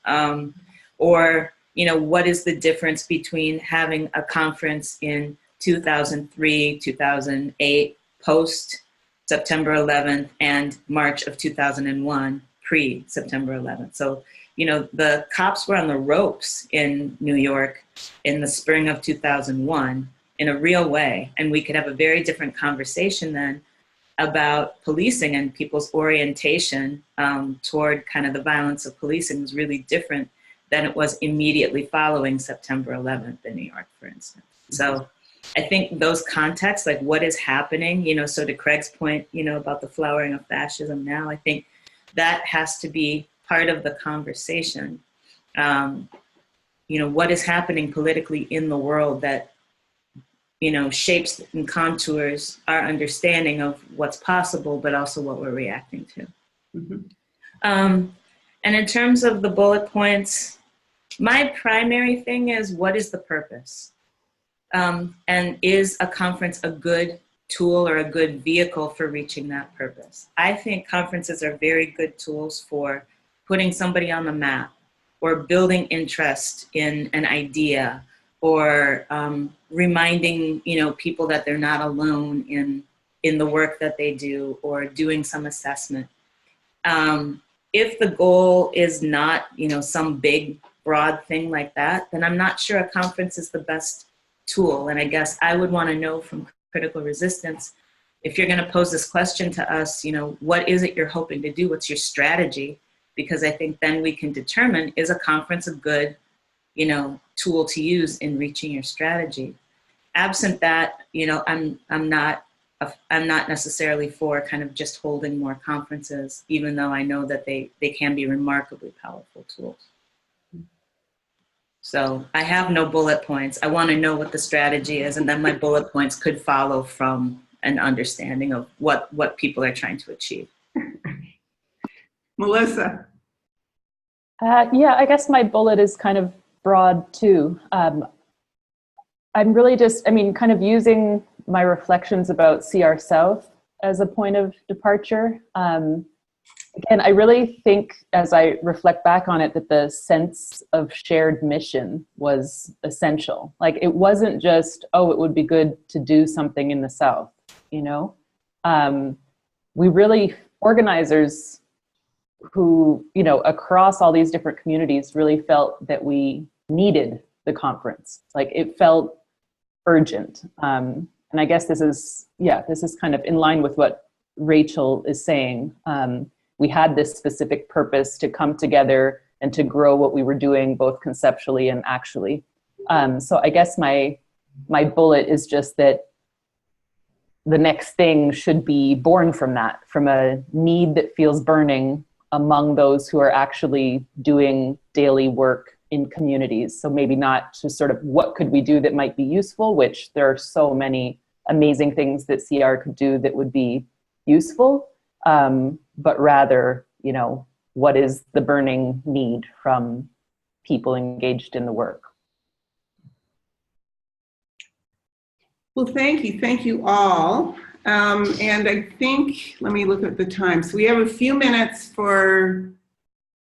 Or, what is the difference between having a conference in 2003, 2008, post September 11th, and March of 2001, pre-September 11th. So, the cops were on the ropes in New York in the spring of 2001 in a real way. And we could have a very different conversation then about policing, and people's orientation toward kind of the violence of policing was really different than it was immediately following September 11th in New York, for instance. So I think those contexts, like what is happening, so to Craig's point, about the flowering of fascism now, I think that has to be part of the conversation. What is happening politically in the world that, shapes and contours our understanding of what's possible, but also what we're reacting to. Mm-hmm. And in terms of the bullet points, my primary thing is, what is the purpose? And is a conference a good tool or a good vehicle for reaching that purpose? I think conferences are very good tools for putting somebody on the map, or building interest in an idea, or reminding people that they're not alone in the work that they do, or doing some assessment. If the goal is not some big broad thing like that, then I'm not sure a conference is the best tool. And I guess I would want to know from Critical Resistance, if you're going to pose this question to us, what is it you're hoping to do? What's your strategy? Because I think then we can determine, is a conference a good, tool to use in reaching your strategy? Absent that, I'm not necessarily for kind of just holding more conferences, even though I know that they can be remarkably powerful tools. So I have no bullet points. I want to know what the strategy is, and then my bullet points could follow from an understanding of what people are trying to achieve. Melissa? Yeah, I guess my bullet is kind of broad too. I'm really just, kind of using my reflections about CR South as a point of departure. Again, I really think, as I reflect back on it, that the sense of shared mission was essential. Like, it wasn't just, oh, it would be good to do something in the South, We really, organizers who, across all these different communities really felt that we needed the conference. Like it felt urgent. And I guess this is kind of in line with what Rachel is saying. We had this specific purpose to come together and to grow what we were doing, both conceptually and actually. So I guess my bullet is just that the next thing should be born from that, from a need that feels burning among those who are actually doing daily work in communities. So maybe not to sort of what could we do that might be useful, which there are so many amazing things that CR could do that would be useful, but rather, you know, what is the burning need from people engaged in the work? Well, thank you all. And I think, let me look at the time. So we have a few minutes for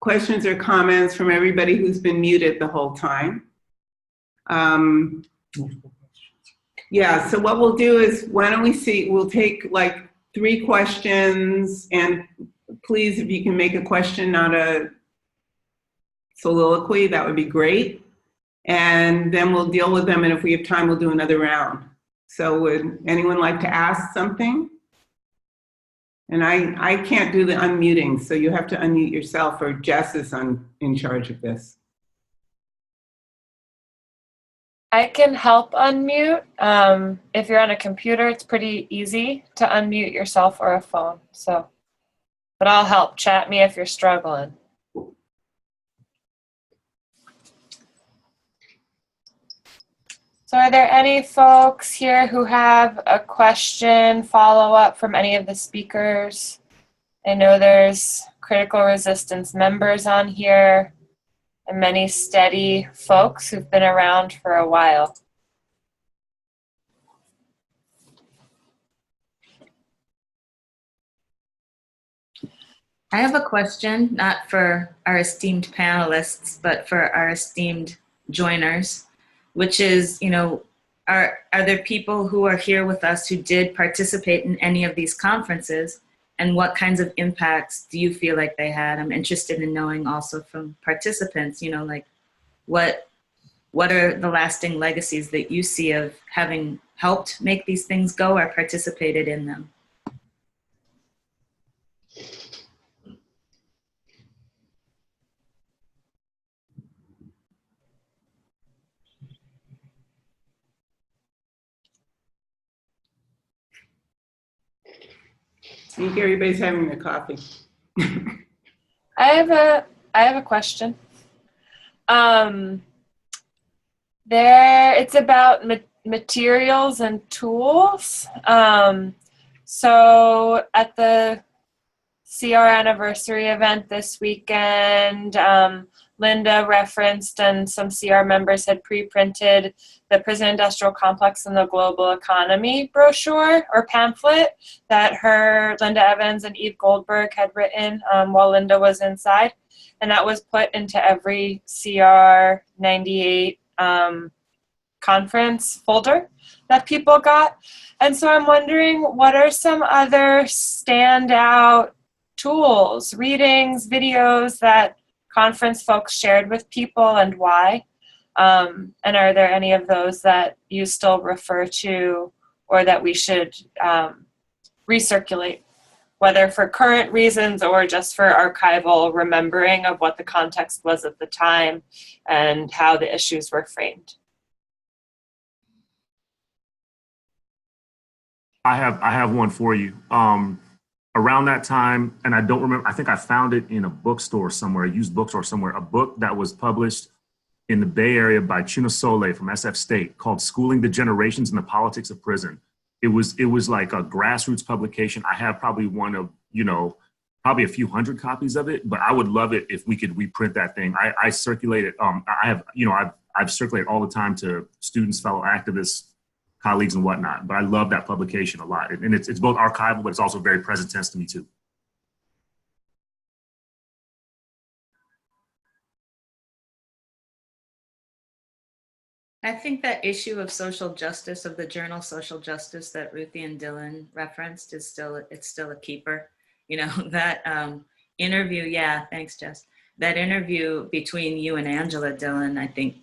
questions or comments from everybody who's been muted the whole time. Yeah, so what we'll do is, why don't we see, we'll take like 3 questions, and please, if you can make a question, not a soliloquy, that would be great. And then we'll deal with them, and if we have time, we'll do another round. So would anyone like to ask something? And I can't do the unmuting, so you have to unmute yourself, or Jess is in charge of this. I can help unmute. If you're on a computer, it's pretty easy to unmute yourself or a phone. So, but I'll help. Chat me if you're struggling. So are there any folks here who have a question, follow-up from any of the speakers? I know there's critical resistance members on here and many steady folks who've been around for a while. I have a question, not for our esteemed panelists, but for our esteemed joiners, which is, you know, are there people who are here with us who did participate in any of these conferences, and what kinds of impacts do you feel like they had? I'm interested in knowing also from participants, you know, like what are the lasting legacies that you see of having helped make these things go or participated in them? I think everybody's having their coffee. I have a question. It's about materials and tools. So at the CR anniversary event this weekend, Linda referenced, and some CR members had pre-printed the Prison Industrial Complex and the Global Economy brochure or pamphlet that Linda Evans and Eve Goldberg had written while Linda was inside. And that was put into every CR 98 conference folder that people got. And so I'm wondering, what are some other standout tools, readings, videos that conference folks shared with people, and why? And are there any of those that you still refer to or that we should recirculate, whether for current reasons or just for archival remembering of what the context was at the time and how the issues were framed? I have one for you. Around that time, and I don't remember, I think I found it in a bookstore somewhere, a used bookstore somewhere, a book that was published in the Bay Area by Chuna Sole from SF State called Schooling the Generations in the Politics of Prison. It was like a grassroots publication. I have probably one of, you know, probably a few hundred copies of it, but I would love it if we could reprint that thing. I circulate it. I've circulated all the time to students, fellow activists, colleagues and whatnot, but I love that publication a lot. And it's both archival, but it's also very present tense to me too. I think that issue of social justice, of the journal Social Justice that Ruthie and Dylan referenced, it's still a keeper. You know, that interview, yeah, thanks, Jess. that interview between you and Angela, Dylan, I think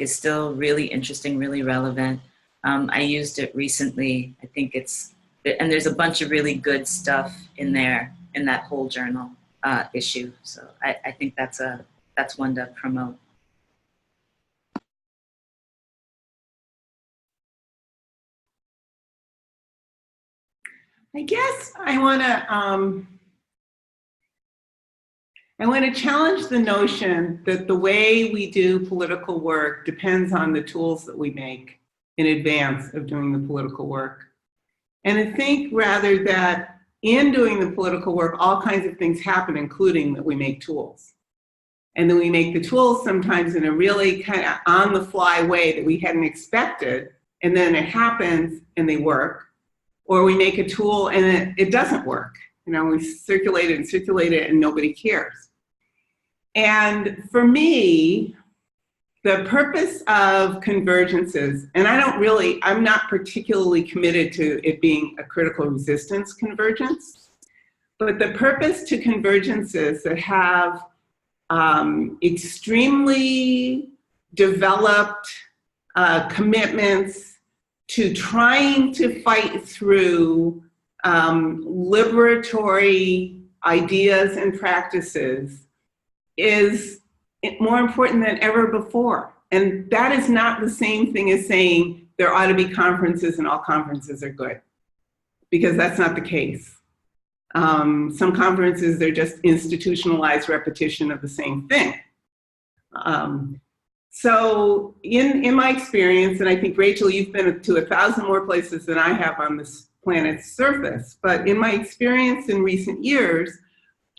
is still really interesting, really relevant. I used it recently. I think and there's a bunch of really good stuff in there in that whole journal issue. So I think that's one to promote. I guess I want to challenge the notion that the way we do political work depends on the tools that we make in advance of doing the political work. And I think rather that in doing the political work, all kinds of things happen, including that we make tools. And then we make the tools sometimes in a really kind of on-the-fly way that we hadn't expected, and then it happens and they work. Or we make a tool and it doesn't work. You know, we circulate it and nobody cares. And for me, the purpose of convergences, and I'm not particularly committed to it being a critical resistance convergence, but the purpose to convergences that have extremely developed commitments to trying to fight through liberatory ideas and practices is more important than ever before. And that is not the same thing as saying there ought to be conferences and all conferences are good, because that's not the case. Some conferences, they're just institutionalized repetition of the same thing. So in my experience, and I think, Rachel, you've been to 1,000 more places than I have on this planet's surface, but in my experience in recent years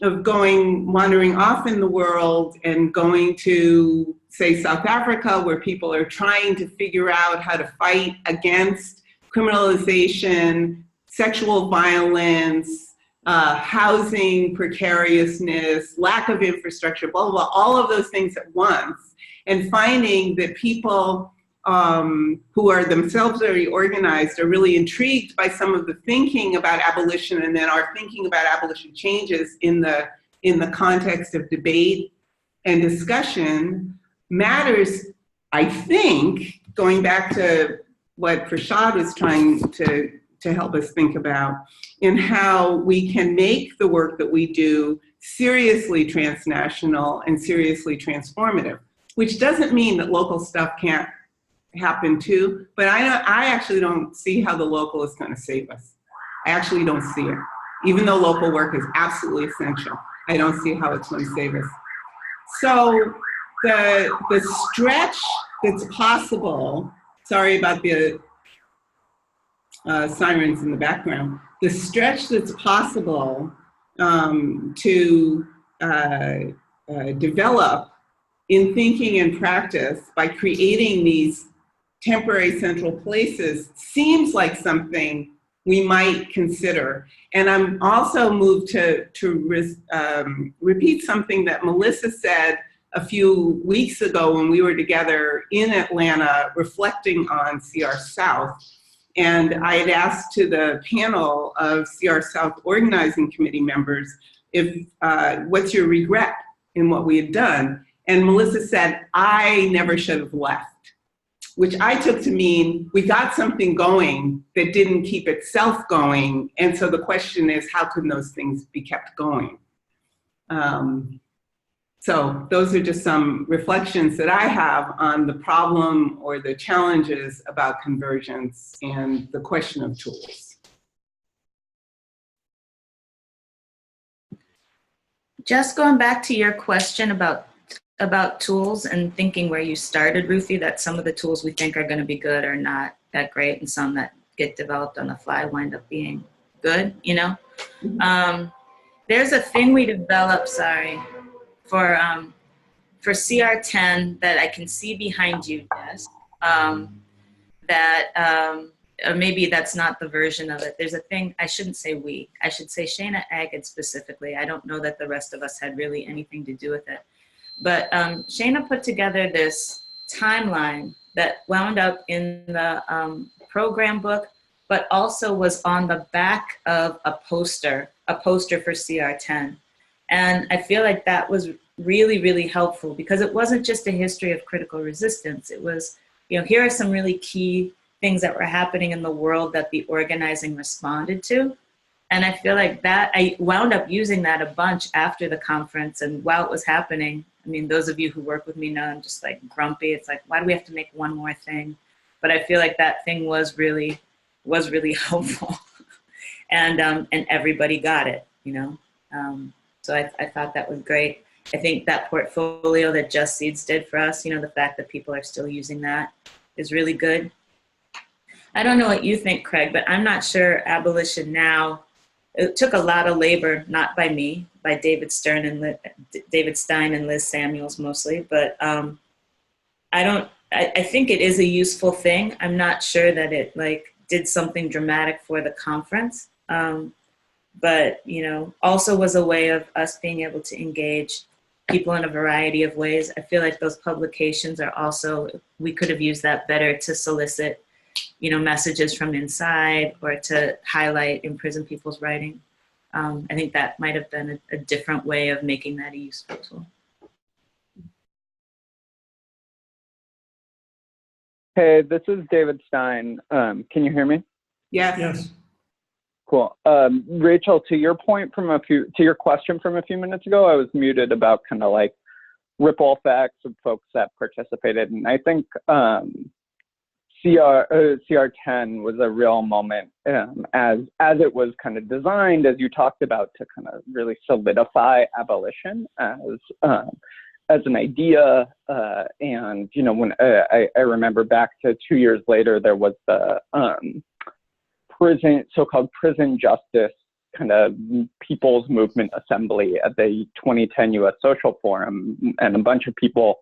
of wandering off in the world and going to, say, South Africa, where people are trying to figure out how to fight against criminalization, sexual violence, housing precariousness, lack of infrastructure, blah, blah, blah, all of those things at once. And finding that people who are themselves very organized are really intrigued by some of the thinking about abolition, and then are thinking about abolition changes in the context of debate and discussion matters, I think, going back to what Prashad was trying to help us think about, in how we can make the work that we do seriously transnational and seriously transformative. Which doesn't mean that local stuff can't happen too, but I actually don't see how the local is going to save us. I actually don't see it. Even though local work is absolutely essential, I don't see how it's going to save us. So the stretch that's possible, sorry about the sirens in the background, the stretch that's possible to develop in thinking and practice by creating these temporary central places seems like something we might consider. And I'm also moved to repeat something that Melissa said a few weeks ago when we were together in Atlanta reflecting on CR South. And I had asked to the panel of CR South organizing committee members, what's your regret in what we had done? And Melissa said, I never should have left, which I took to mean we got something going that didn't keep itself going. And so the question is, how can those things be kept going? So those are just some reflections that I have on the problem or the challenges about convergence and the question of tools. Just going back to your question about tools and thinking where you started, Ruthie, that some of the tools we think are going to be good are not that great, and some that get developed on the fly wind up being good, you know? There's a thing we developed, for CR10 that I can see behind you, Jess, or maybe that's not the version of it. There's a thing, I shouldn't say we, I should say Shana Agate specifically. I don't know that the rest of us had really anything to do with it. But Shana put together this timeline that wound up in the program book, but also was on the back of a poster for CR10. And I feel like that was really, really helpful, because it wasn't just a history of critical resistance. It was, here are some really key things that were happening in the world that the organizing responded to. And I feel like that, I wound up using that a bunch after the conference. And while it was happening, I mean, those of you who work with me know I'm just like grumpy. It's like, why do we have to make one more thing? But I feel like that thing was really helpful. And everybody got it, So I thought that was great. I think that portfolio that Just Seeds did for us, the fact that people are still using that is really good. I don't know what you think, Craig, but I'm not sure Abolition Now, it took a lot of labor, not by me, by David Stein and Liz Samuels mostly, but I think it is a useful thing. I'm not sure that it did something dramatic for the conference, but also was a way of us being able to engage people in a variety of ways. I feel like those publications are also, we could have used that better to solicit messages from inside or to highlight imprisoned people's writing. I think that might have been a different way of making that a useful tool. Hey, this is David Stein. Can you hear me? Yes. Yes. Cool. Rachel, to your point to your question from a few minutes ago, I was muted about kind of like ripple effects of folks that participated. And I think CR10 was a real moment as it was kind of designed, as you talked about, to kind of really solidify abolition as an idea. And, when I remember back to 2 years later, there was the so-called prison justice kind of people's movement assembly at the 2010 US Social Forum. And a bunch of people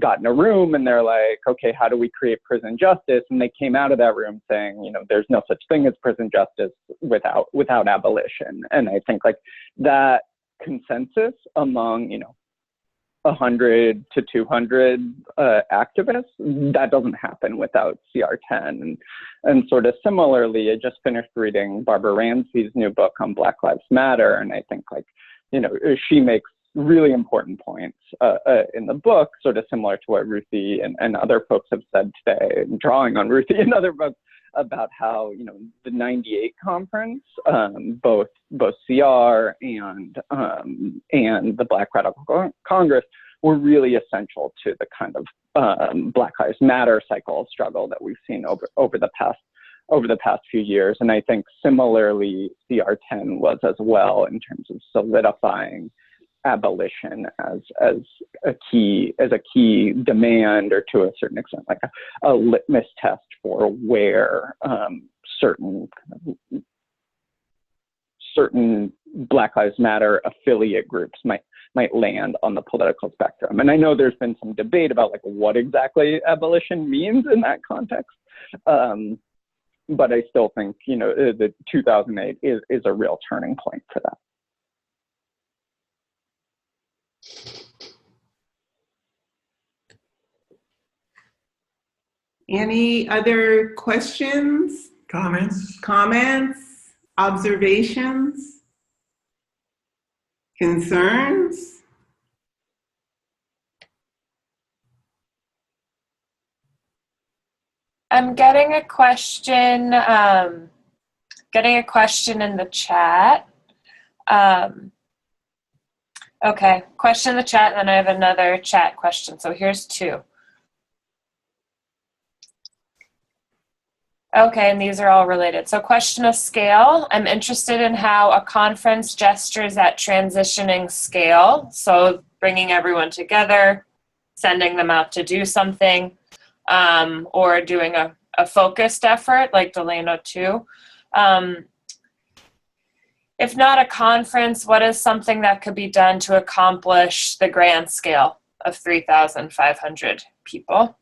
got in a room and they're like, okay, how do we create prison justice? And they came out of that room saying, there's no such thing as prison justice without abolition. And I think that consensus among, 100 to 200 activists, that doesn't happen without CR10. And sort of similarly, I just finished reading Barbara Ransby's new book on Black Lives Matter. And I think she makes really important points in the book, sort of similar to what Ruthie and other folks have said today, drawing on Ruthie and other folks, about how the '98 conference, both CR and the Black Radical Congress were really essential to the kind of Black Lives Matter cycle of struggle that we've seen over the past few years. And I think similarly, CR10 was as well in terms of solidifying abolition as a key demand, or to a certain extent like a litmus test for where certain Black Lives Matter affiliate groups might land on the political spectrum. And I know there's been some debate about what exactly abolition means in that context, but I still think the 2008 is a real turning point for that. Any other questions? Comments? Observations? Concerns? I'm getting a question in the chat. Okay, question in the chat, and then I have another chat question. So here's two. Okay, and these are all related. So question of scale. I'm interested in how a conference gestures at transitioning scale. So bringing everyone together, sending them out to do something, or doing a focused effort like Delano 2. If not a conference, what is something that could be done to accomplish the grand scale of 3,500 people?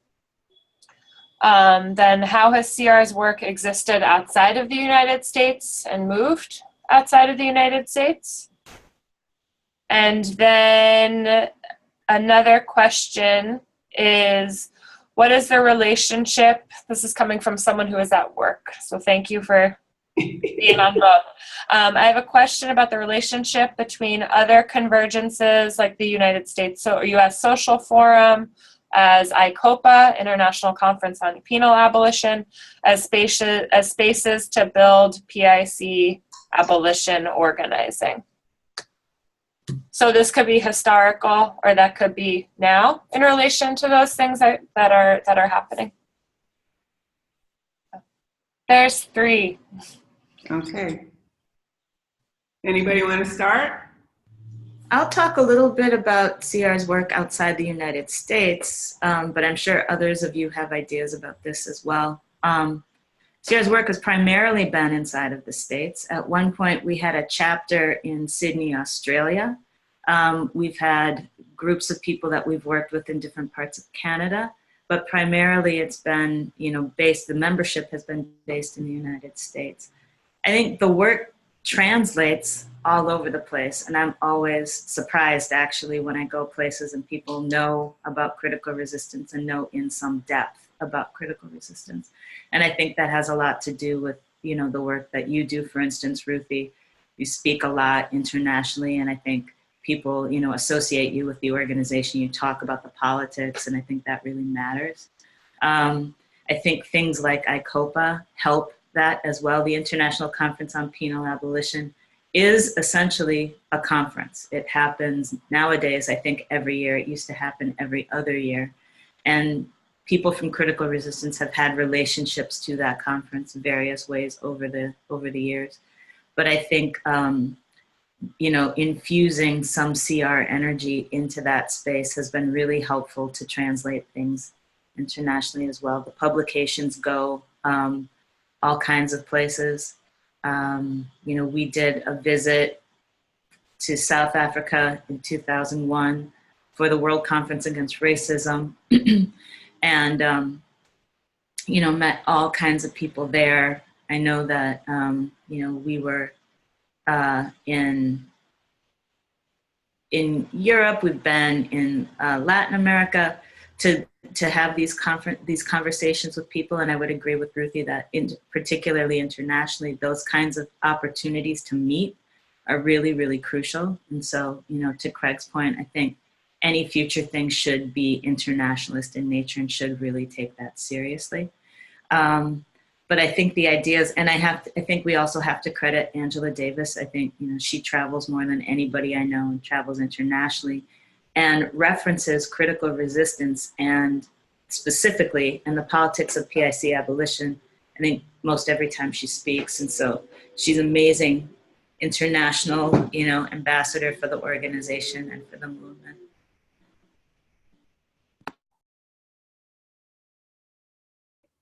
Then how has CR's work existed outside of the United States and moved outside of the United States? And then another question is, what is the relationship? This is coming from someone who is at work, so thank you for being on both. I have a question about the relationship between other convergences like the United States, so U.S. Social Forum, as ICOPA, International Conference on Penal Abolition, as spaces to build PIC abolition organizing. So this could be historical, or that could be now in relation to those things that are happening. There's 3. Okay. Anybody want to start? I'll talk a little bit about CR's work outside the United States, but I'm sure others of you have ideas about this as well. CR's work has primarily been inside of the States. At one point, we had a chapter in Sydney, Australia. We've had groups of people that we've worked with in different parts of Canada, but primarily it's been, the membership has been based in the United States. I think the work translates all over the place, and I'm always surprised actually when I go places and people know about critical resistance and know in some depth about critical resistance. And I think that has a lot to do with, the work that you do. For instance, Ruthie, you speak a lot internationally, and I think people, associate you with the organization. You talk about the politics, and I think that really matters. I think things like ICOPA help that as well. The International Conference on Penal Abolition is essentially a conference. It happens nowadays, I think, every year. It used to happen every other year. And people from critical resistance have had relationships to that conference in various ways over the years. But I think, infusing some CR energy into that space has been really helpful to translate things internationally as well. The publications go all kinds of places. We did a visit to South Africa in 2001 for the World Conference Against Racism and, met all kinds of people there. I know that, we were in Europe, we've been in Latin America to have these conversations with people, and I would agree with Ruthie that particularly internationally, those kinds of opportunities to meet are really, really crucial. And so, to Craig's point, I think any future thing should be internationalist in nature and should really take that seriously. But I think the ideas, and I think we also have to credit Angela Davis. I think, she travels more than anybody I know and travels internationally and references critical resistance and specifically in the politics of PIC abolition, I think most every time she speaks. And so she's amazing international, ambassador for the organization and for the movement.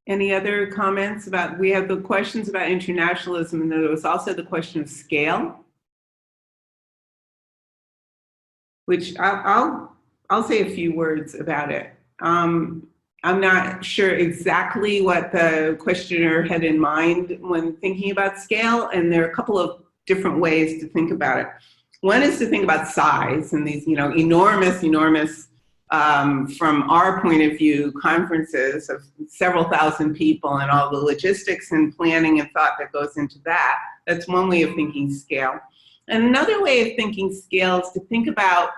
Any other comments about, we have the questions about internationalism, and there was also the question of scale, which I'll say a few words about it. I'm not sure exactly what the questioner had in mind when thinking about scale, and there are a couple of different ways to think about it. One is to think about size and these, enormous, from our point of view, conferences of several thousand people and all the logistics and planning and thought that goes into that. That's one way of thinking scale. And another way of thinking scale is to think about,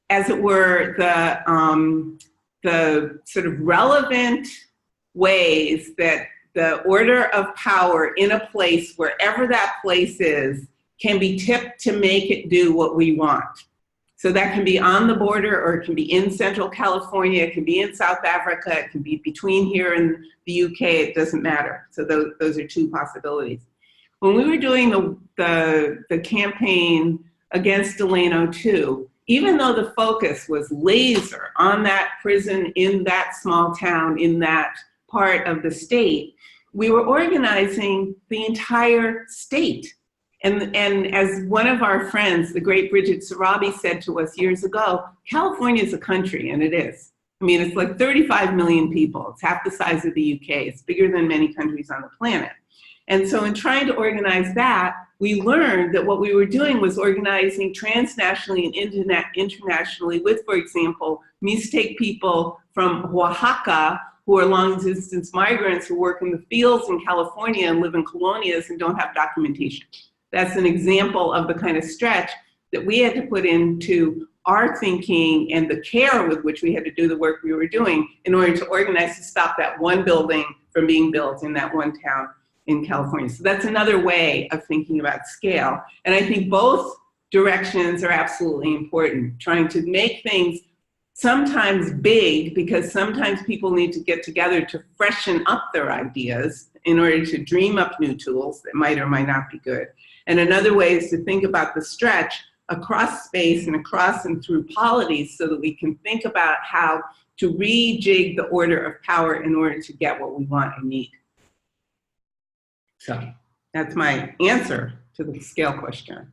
as it were, the sort of relevant ways that the order of power in a place, wherever that place is, can be tipped to make it do what we want. So that can be on the border, or it can be in Central California, it can be in South Africa, it can be between here and the UK, it doesn't matter. So those are two possibilities. When we were doing the campaign against Delano 2, even though the focus was laser on that prison in that small town, in that part of the state, we were organizing the entire state. And as one of our friends, the great Bridget Sarabi, said to us years ago, California is a country, and it is. I mean, it's like 35 million people. It's half the size of the UK. It's bigger than many countries on the planet. And so in trying to organize that, we learned that what we were doing was organizing transnationally and internationally with, for example, Mixtec people from Oaxaca who are long-distance migrants who work in the fields in California and live in colonias and don't have documentation. That's an example of the kind of stretch that we had to put into our thinking and the care with which we had to do the work we were doing in order to organize to stop that one building from being built in that one town in California. So that's another way of thinking about scale. And I think both directions are absolutely important, trying to make things sometimes big, because sometimes people need to get together to freshen up their ideas in order to dream up new tools that might or might not be good. And another way is to think about the stretch across space and across and through polities so that we can think about how to rejig the order of power in order to get what we want and need. So that's my answer to the scale question.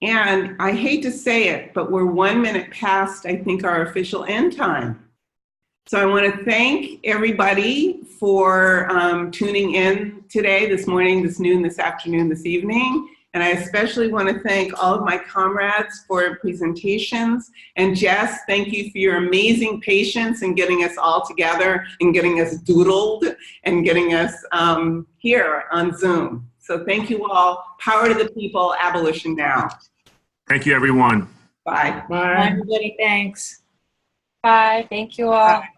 And I hate to say it, but we're 1 minute past, I think, our official end time. So I want to thank everybody for tuning in today, this morning, this noon, this afternoon, this evening. And I especially want to thank all of my comrades for presentations. And Jess, thank you for your amazing patience in getting us all together and getting us doodled and getting us here on Zoom. So thank you all. Power to the people, abolition now. Thank you, everyone. Bye. Bye. Everybody, thanks. Bye. Thank you all. Bye.